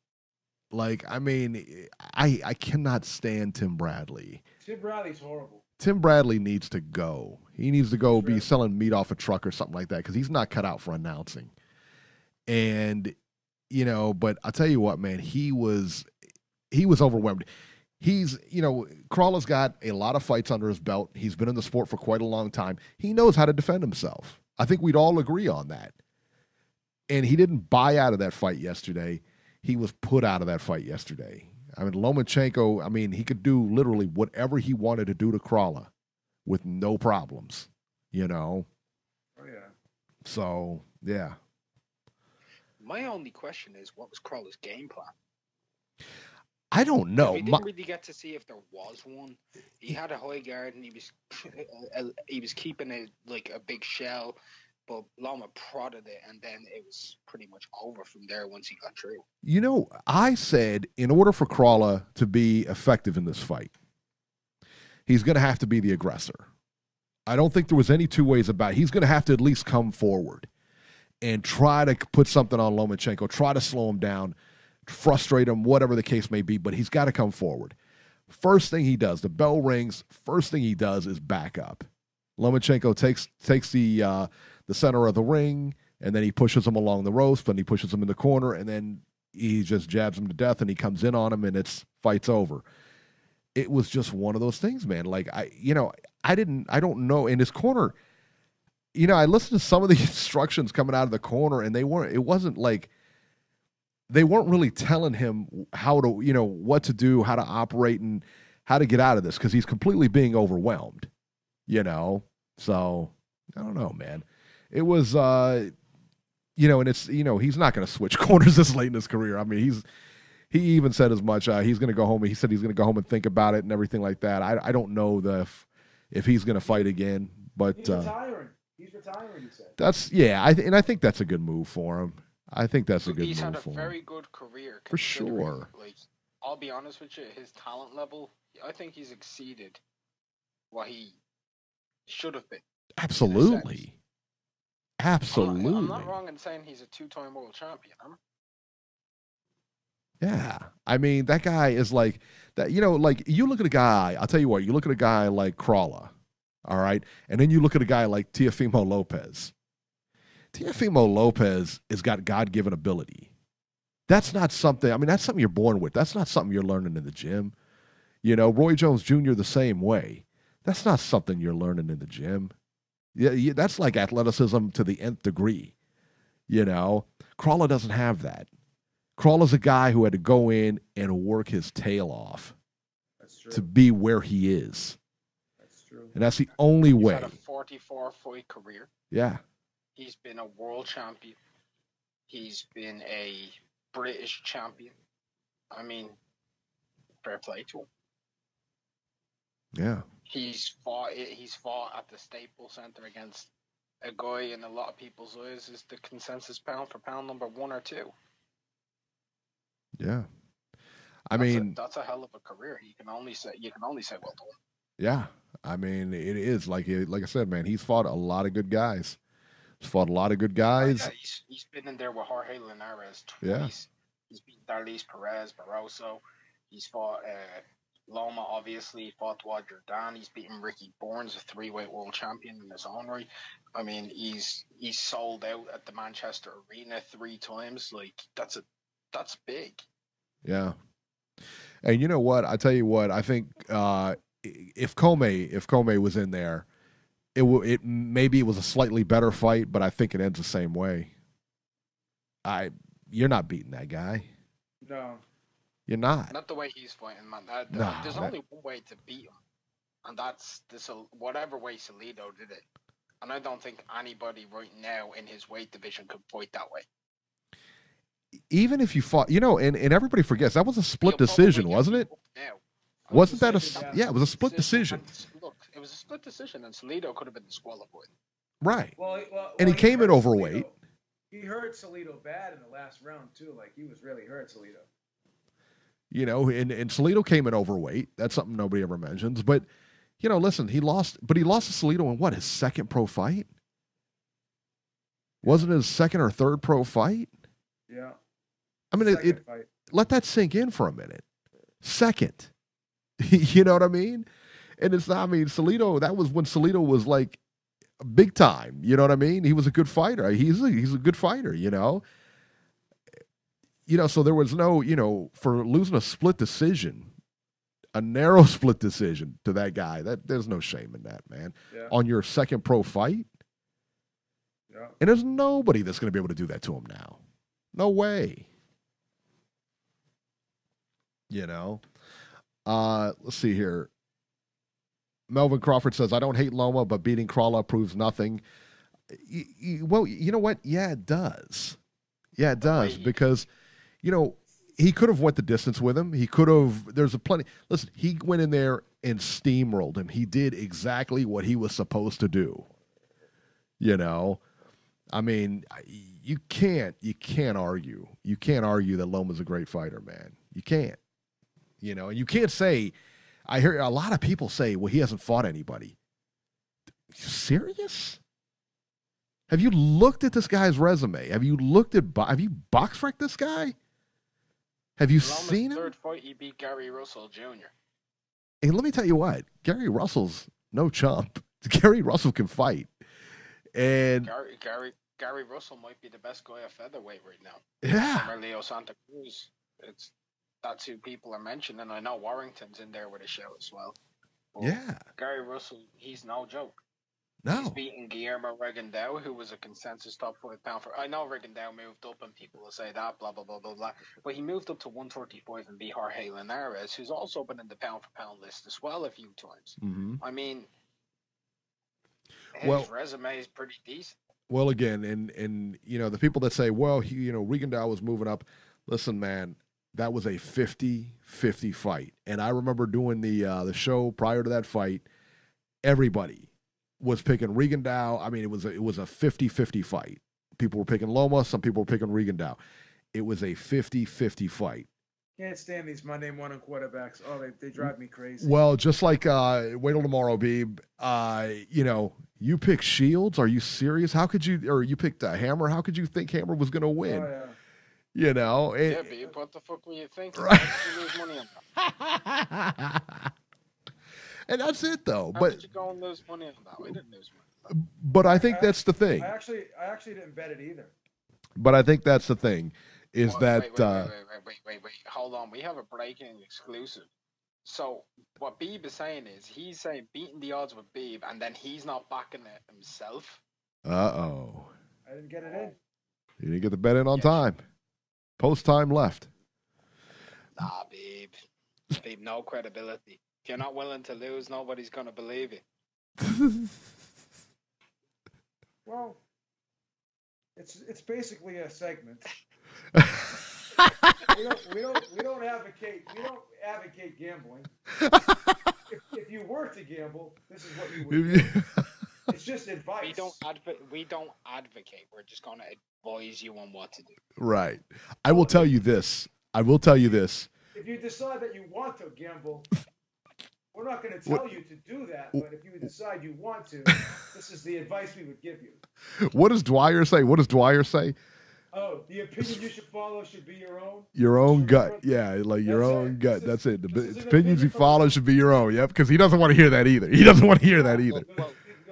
Like, I mean, I cannot stand Tim Bradley.
Tim Bradley's horrible.
Tim Bradley needs to go. He needs to go be selling meat off a truck or something like that because he's not cut out for announcing. And, but I'll tell you what, man, he was overwhelmed. Crawler's got a lot of fights under his belt. He's been in the sport for quite a long time. He knows how to defend himself. I think we'd all agree on that. And he didn't buy out of that fight yesterday. He was put out of that fight yesterday. I mean, Lomachenko, he could do literally whatever he wanted to do to Crawler with no problems,
Oh, yeah.
So, yeah.
My only question is, what was Crawler's game plan?
I don't know.
We didn't really get to see if there was one. He had a high guard and he was keeping a big shell. but Loma prodded it, and then it was pretty much over from there once he got through.
You know, I said in order for Crawler to be effective in this fight, he's going to have to be the aggressor. I don't think there was any two ways about it. He's going to have to at least come forward and try to put something on Lomachenko, try to slow him down, frustrate him, whatever the case may be, but he's got to come forward. First thing he does, the bell rings, first thing he does is back up. Lomachenko takes the center of the ring, and then he pushes him along the ropes, and he pushes him in the corner, and then he just jabs him to death, and he comes in on him, and fight's over. It was just one of those things, man. Like, I don't know. In his corner, I listened to some of the instructions coming out of the corner, and they weren't really telling him how to, what to do, how to operate, and how to get out of this, because he's completely being overwhelmed, So, I don't know, man. It was, and it's, he's not going to switch corners this late in his career. I mean, he even said as much. He's going to go home. He said he's going to go home and think about it and everything like that. I don't know if he's going to fight again, but
he's retiring. He's retiring. He said.
I think that's a good move for him. I think that's a good move for him.
He's had a very good career.
For sure.
Like, I'll be honest with you, his talent level, I think he's exceeded what he should have been.
Absolutely. Absolutely.
I'm not wrong in saying he's a 2-time world champion, huh?
Yeah. I mean, that guy is like that, like you look at a guy, I'll tell you what, you look at a guy like Crawler, all right? And then you look at a guy like Teofimo Lopez. Teofimo Lopez has got God-given ability. That's not something, that's something you're born with. That's not something you're learning in the gym. Roy Jones Jr. the same way. That's not something you're learning in the gym. Yeah, that's like athleticism to the nth degree. Crawler doesn't have that. Crawler's a guy who had to go in and work his tail off to be where he is.
That's true.
And that's the only way.
He's had a 44-fight career.
Yeah.
He's been a world champion. He's been a British champion. I mean, fair play to him.
Yeah.
He's fought at the Staples Center against a guy in a lot of people's eyes is the consensus pound for pound number 1 or 2.
Yeah.
That's a hell of a career. You can only say well done.
Yeah. It is like I said, man, he's fought a lot of good guys. He's fought a lot of good guys.
Yeah, he's been in there with Jorge Linares twice.
Yeah.
He's beaten Darlis Perez, Barroso. He's fought Loma, obviously. He fought Roger Dan. He's beaten Ricky Bournes, a 3-weight world champion in his own right. He's sold out at the Manchester Arena 3 times. Like, that's big.
Yeah. And you know what? I tell you what, I think if Comey was in there, maybe it was a slightly better fight, but I think it ends the same way. You're not beating that guy.
No.
You're not.
Not the way he's fighting, man. There's only one way to beat him, and that's whatever way Salido did it. And I don't think anybody right now in his weight division could fight that way.
Even if you fought, and everybody forgets, that was a split decision, wasn't it? Wasn't that it was a split decision.
Look, it was a split decision, and Salido could have been disqualified.
Right.
Well,
and he came in overweight.
He hurt Salido bad in the last round, too. Like, he was really hurt, Salido.
And Salido came in overweight. That's something nobody ever mentions. But, listen, he lost to Salido in his second pro fight? Wasn't it his second or third pro fight?
Yeah.
Let that sink in for a minute. Second. You know what I mean? And it's not, Salido, that was when Salido was like big time. You know what I mean? He was a good fighter. He's a good fighter, so there was no, for losing a split decision, a narrow split decision to that guy, there's no shame in that, man.
Yeah.
On your second pro fight.
Yeah.
And there's nobody that's going to be able to do that to him now. No way. Let's see here. Melvin Crawford says, I don't hate Loma, but beating Crawler proves nothing. Well, you know what? Yeah, it does. Yeah, it does. Because, he could have went the distance with him. He could have, listen, he went in there and steamrolled him. He did exactly what he was supposed to do. I mean, you can't argue. You can't argue that Loma's a great fighter, man. You can't. You know, and you can't say. I hear a lot of people say, "Well, he hasn't fought anybody." You serious? Have you looked at this guy's resume? Have you looked at? Have you box wrecked this guy? Have you seen him?
Third fight, he beat Gary Russell Jr.
And let me tell you what, Gary Russell's no chump. Gary Russell can fight, and
Gary Russell might be the best guy at featherweight right now.
Yeah,
Or Leo Santa Cruz. That's who people are mentioning, and I know Warrington's in there with a shout as well. But
yeah.
Gary Russell, he's no joke.
No,
He's beating Guillermo Rigondeaux, who was a consensus top 5 pound for. I know Rigondeaux moved up, and people will say that, blah blah blah blah blah. But he moved up to 135 and beat Jorge Linares, who's also been in the pound for pound list as well a few times.
Mm-hmm.
I mean, his resume is pretty decent.
Well, again, and you know the people that say, well, Rigondeaux was moving up. Listen, man, that was a 50-50 fight, and I remember doing the show prior to that fight. Everybody was picking Rigondeaux. I mean, it was a 50-50 fight. People were picking Loma. Some people were picking Rigondeaux. It was a 50-50 fight.
Can't stand these Monday morning quarterbacks. Oh, they drive me crazy.
Well, just like wait till tomorrow, Beeb. You pick Shields. Are you serious? How could you? Or you picked Hammer. How could you think Hammer was going to win?
Oh, yeah.
You know.
Yeah, Beeb. What the fuck were you thinking? Right. You lose money on that.
And that's it, though.
How did you go and lose money on that? We didn't lose money.
But I think that's the thing.
I actually didn't bet it either.
But I think that's the thing. Is that
wait, hold on, we have a breaking exclusive. So what Beeb is saying is he's saying beating the odds with Beeb, and then he's not backing it himself.
Uh-oh.
I didn't get it in.
You didn't get the bet in on time. Post time left.
Nah, Beeb, no credibility. If you're not willing to lose, nobody's gonna believe you.
Well, it's basically a segment. we don't advocate gambling. If you were to gamble, this is what you would do. It's just advice.
We don't advocate. We're just gonna advise you on what to do.
Right. I will tell you this.
If you decide that you want to gamble, we're not going to tell you to do that. But if you decide you want to, this is the advice we would give you.
What does Dwyer say? Oh,
the opinion you should follow should be your own.
Your own gut. Yeah, like your own gut. That's it. The opinions you follow should be your own. Yep, because he doesn't want to hear that either.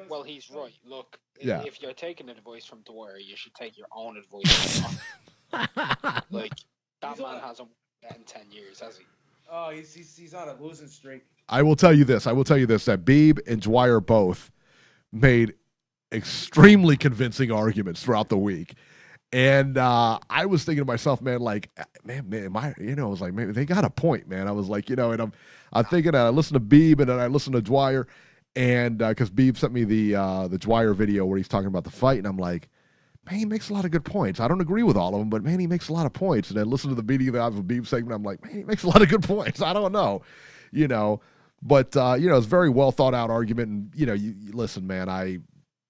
Well, he's right. Look,
yeah.
If you're taking advice from Dwyer, you should take your own advice. Like, that man hasn't won in 10 years, has he?
Oh, he's on a losing streak.
I will tell you this, that Beeb and Dwyer both made extremely convincing arguments throughout the week. And I was thinking to myself, man, I was like, man, they got a point, man. I was like, and I'm thinking, I listened to Beeb and then I listened to Dwyer, and because Beeb sent me the Dwyer video where he's talking about the fight, and I'm like, man, he makes a lot of good points. I don't agree with all of them, but man, he makes a lot of points. And then listen to the beating of the odds with Beeb segment, I'm like, man, he makes a lot of good points. I don't know, but it's a very well thought out argument. And you listen, man,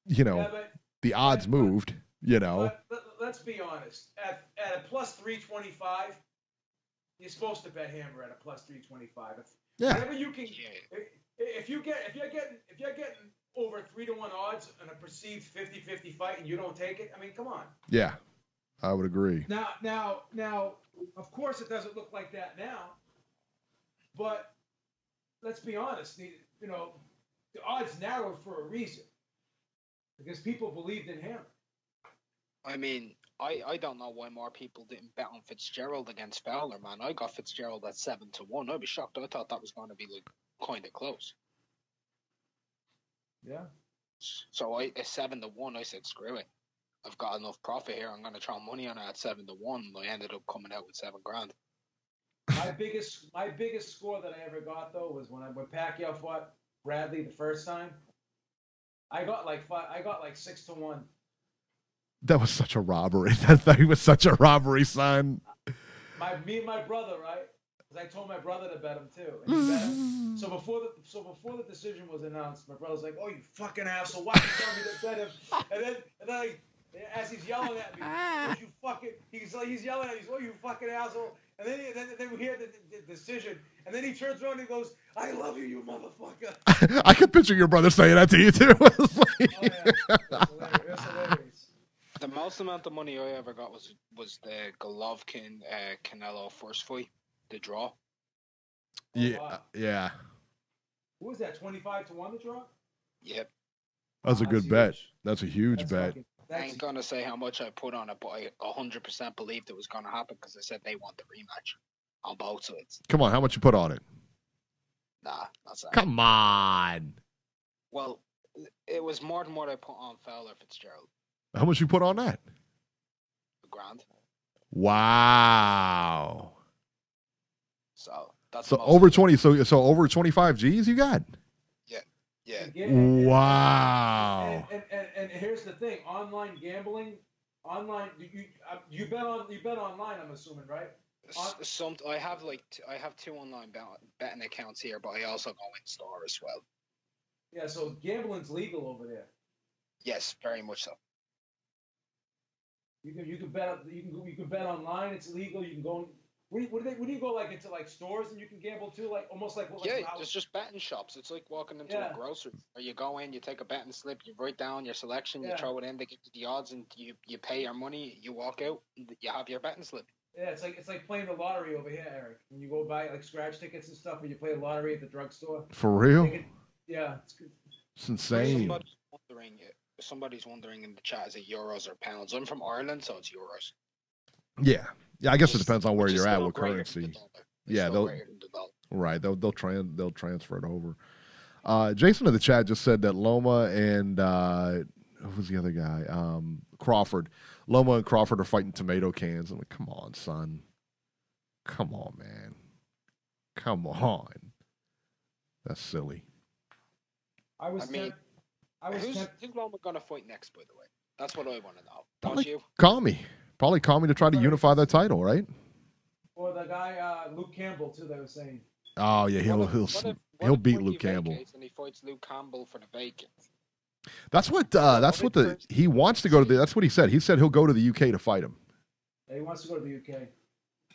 the odds moved.
But let's be honest. At a plus 325, you're supposed to bet Hammer at a plus 325.
Yeah.
Whatever you can. If you're getting over 3-1 odds on a perceived 50-50 fight and you don't take it, I mean, come on.
Yeah, I would agree.
Now, of course, it doesn't look like that now. But let's be honest. The odds narrowed for a reason because people believed in Hammer.
I mean, I don't know why more people didn't bet on Fitzgerald against Fowler, man. I got Fitzgerald at 7-1. I'd be shocked. I thought that was going to be kind of close.
Yeah.
So at 7-1, I said, screw it. I've got enough profit here. I'm going to throw money on it at 7-1. I ended up coming out with $7,000.
My biggest score that I ever got though was when Pacquiao fought Bradley the first time. I got like 6-1.
That was such a robbery. That thing was such a robbery, son.
Me and my brother, right? Because I told my brother to bet him too. And he bet him. So before the decision was announced, my brother's like, "Oh, you fucking asshole! Why did you tell me to bet him?" And as he's yelling at me, "Would you fucking?" He's yelling at me, "Oh, you fucking asshole!" And then we hear the decision, and then he turns around and he goes, "I love you, you motherfucker."
I can picture your brother saying that to you too.
Oh yeah, that's hilarious.
The most amount of money I ever got was the Golovkin Canelo first fight, the draw.
Yeah,
Wow.
yeah.
Who was that? 25-1 the draw?
Yep.
That's a good
huge.
bet. That's a huge
That's
bet.
fucking-
I
that's
ain't gonna say how much I put on it, but I 100% believed it was gonna happen because I said they want the rematch on both sides.
Come on, how much you put on it?
Nah, not saying.
Come on.
Well, it was more than what I put on Fowler Fitzgerald.
How much you put on that?
A grand.
Wow.
So that's
So
the most
over
I-
20. So over 25 G's you got.
Yeah.
Wow.
And here's the thing: online gambling, you bet online. I'm assuming, right?
I have I have 2 online betting accounts here, but I also go in store as well.
Yeah. So gambling's legal over there.
Yes, very much so.
You can bet online. It's legal. You can go. Where do you go like into like stores and you can gamble too? Like almost like
Yeah, there's just betting shops. It's like walking into
Yeah.
a grocery. Or you go in, you take a betting slip, you write down your selection, you
Yeah.
throw it in, they give you the odds, and you pay your money. You walk out, and you have your betting slip.
Yeah, it's like playing the lottery over here, Eric. When you go buy like scratch tickets and stuff, when you play the lottery at the drugstore.
For real?
Yeah, it's good.
It's insane.
Somebody's wondering in the chat, is it euros or pounds? I'm from Ireland, so it's euros.
Yeah. Yeah, I guess it depends on where
Which is
you're at,
still
what
greater
currency.
than the dollar. It's
Yeah,
still
they'll
greater than the dollar.
right. They'll transfer it over. Jason in the chat just said that Loma and who was the other guy? Crawford. Loma and Crawford are fighting tomato cans. I'm like, come on, son. Come on, man. Come on. That's silly.
Who's Loma gonna fight next? By the way, that's what I want to know. Don't
Probably
you?
Kami. Probably Kami to try to unify that title, right?
Or the guy Luke Campbell too. They were saying.
Oh yeah, he'll beat
What if
Luke
he
Campbell.
vacates and he fights Luke Campbell for the vacant.
That's what he wants to go to. That's what he said. He said he'll go to the UK to fight him.
Yeah, he wants to go to the UK.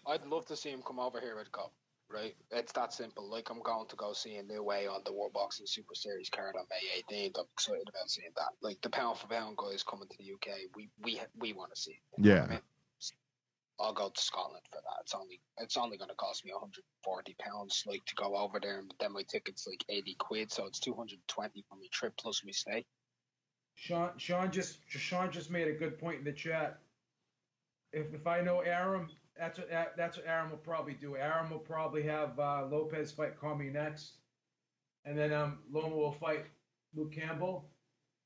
I'd love to see him come over here at Cup. Right, it's that simple. Like I'm going to go see a new way on the World Boxing Super Series card on May 18th. I'm excited about seeing that. Like the pound for pound guys coming to the UK, we want to see. You know what I mean? I'll go to Scotland for that. It's only going to cost me £140 like to go over there, and then my ticket's like £80, so it's $220 for my trip plus my stay.
Sean just made a good point in the chat. If I know Aram, that's what Aram will probably do. Aram will probably have Lopez fight Kami next, and then Loma will fight Luke Campbell.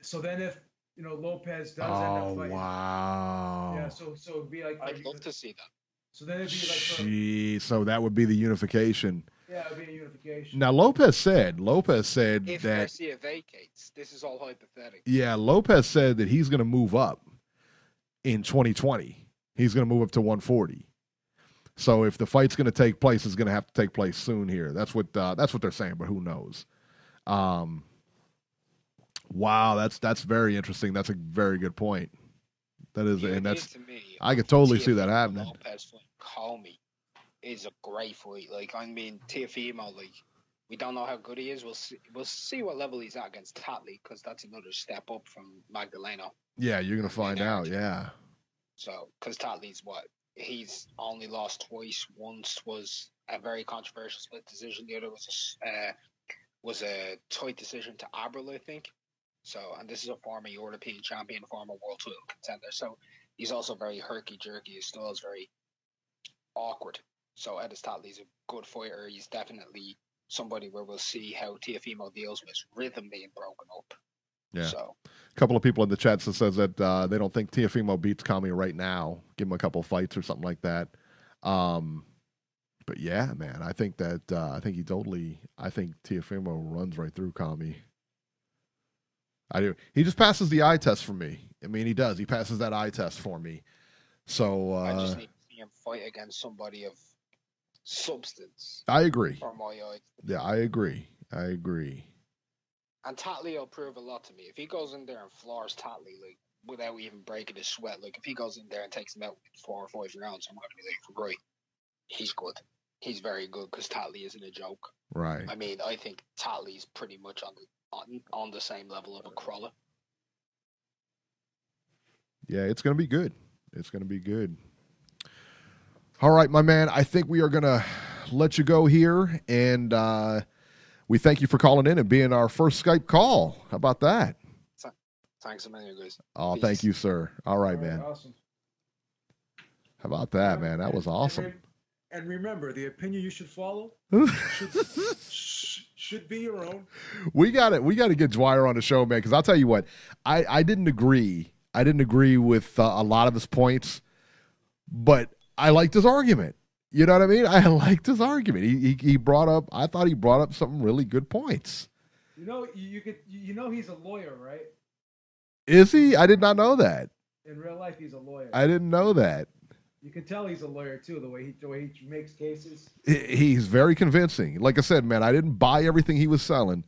So then if Lopez does end up fighting,
wow.
Yeah, so it'd be like
I'd love to see that.
So then it'd be like
Gee, so that would be the unification.
Yeah, it'd be a unification.
Now Lopez said
If
that
Garcia vacates, this is all hypothetical.
yeah, Lopez said that he's going to move up in 2020. He's going to move up to 140. So if the fight's going to take place, it's going to have to take place soon here. That's what they're saying, but who knows? Wow, that's very interesting. That's a very good point. That is, and that's
to me,
I could totally see that happening.
Lopez fight Comey is a great fight. Like I mean, Teofimo, like we don't know how good he is. We'll see what level he's at against Tatley because that's another step up from Magdaleno.
Yeah, you're going to find out. Yeah.
So, because Tatley's he's only lost twice. Once was a very controversial split decision. The other was a tight decision to Abril, I think. So, and this is a former European champion, former world title contender. So, he's also very herky-jerky. His style is very awkward. So, Edis Tatley's a good fighter. He's definitely somebody where we'll see how Teofimo deals with rhythm being broken up.
Yeah.
So,
a couple of people in the chat that says that they don't think Teofimo beats Kami right now. Give him a couple of fights or something like that. But yeah, man, I think that I think Teofimo runs right through Kami. I do. He just passes the eye test for me. I mean, he does. He passes that eye test for me. So
I just need to see him fight against somebody of substance.
I agree.
For my eye.
Yeah, I agree.
And Tatley will prove a lot to me. If he goes in there and floors Tatley, like without even breaking a sweat. Like, if he goes in there and takes him out in 4 or 5 rounds, I'm going to be like, right, he's good. He's very good because Tatley isn't a joke.
Right.
I mean, I think Tatley's pretty much on the same level of a crawler.
Yeah, it's going to be good. It's going to be good. All right, my man, I think we are going to let you go here, and we thank you for calling in and being our first Skype call. How about that?
Thanks a million, guys.
Oh,
Peace.
Thank you, sir. All right, man.
Awesome.
How about that, man? That was awesome.
And remember, the opinion you should follow should be your own.
We got to get Dwyer on the show, man, because I'll tell you what, I didn't agree. I didn't agree with a lot of his points, but I liked his argument. You know what I mean? I liked his argument. He brought up. I thought he brought up some really good points.
You know he's a lawyer, right?
Is he? I did not know that.
In real life, he's a lawyer.
I didn't know that.
You can tell he's a lawyer too, the way he makes cases.
He's very convincing. Like I said, man, I didn't buy everything he was selling,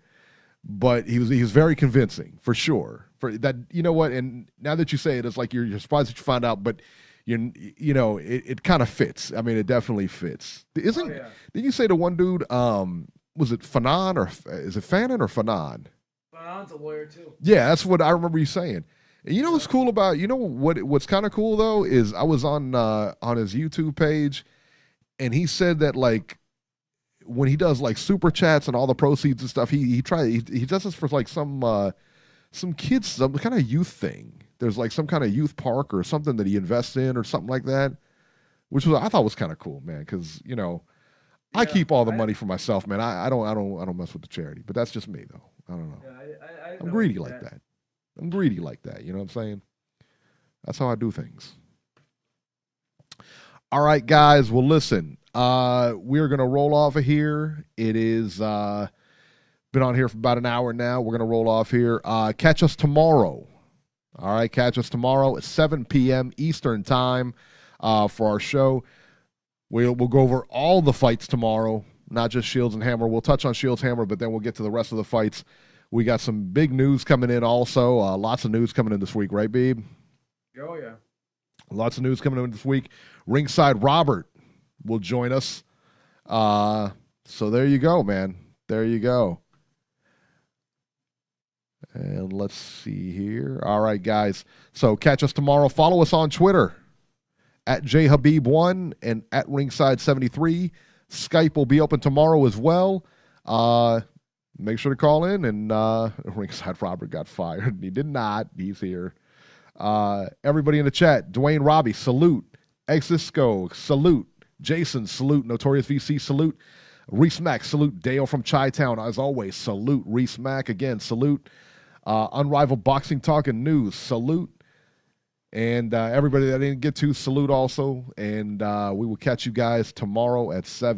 but he was very convincing for sure. For that, you know what? And now that you say it, it's like you're surprised that you find out, but it kind of fits. I mean, it definitely fits. Didn't you say the one dude? Was it Fanon or is it Fanon or Fanon?
Fanon's a lawyer too.
Yeah, that's what I remember you saying. And you know what's cool about what's kind of cool though is I was on his YouTube page, and he said that like when he does like super chats and all the proceeds and stuff, he does this for like some kids, some kind of youth thing. There's like some kind of youth park or something that he invests in or something like that, which I thought was kind of cool, man. Because I keep all the money for myself, man. I don't mess with the charity, but that's just me though. I don't know.
Yeah,
I'm greedy like that. I'm greedy like that. You know what I'm saying? That's how I do things. All right, guys. Well, listen, we're going to roll off of here. It is been on here for about an hour now. We're going to roll off here. Catch us tomorrow. All right, catch us tomorrow at 7 p.m. Eastern time for our show. We'll go over all the fights tomorrow, not just Shields and Hammer. We'll touch on Shields, Hammer, but then we'll get to the rest of the fights. We got some big news coming in also. Lots of news coming in this week, right, Beeb?
Oh, yeah.
Lots of news coming in this week. Ringside Robert will join us. So there you go, man. There you go. And let's see here. All right, guys. So catch us tomorrow. Follow us on Twitter at JHabib1 and at Ringside73. Skype will be open tomorrow as well. Make sure to call in. And Ringside Robert got fired. He did not. He's here. Everybody in the chat. Dwayne Robbie, salute. Exisco, salute. Jason, salute. Notorious VC, salute. Reese Mack, salute. Dale from Chi-Town, as always, salute. Reese Mack, again, salute. Unrivaled Boxing Talk and News, salute. And everybody that I didn't get to, salute also. And we will catch you guys tomorrow at 7.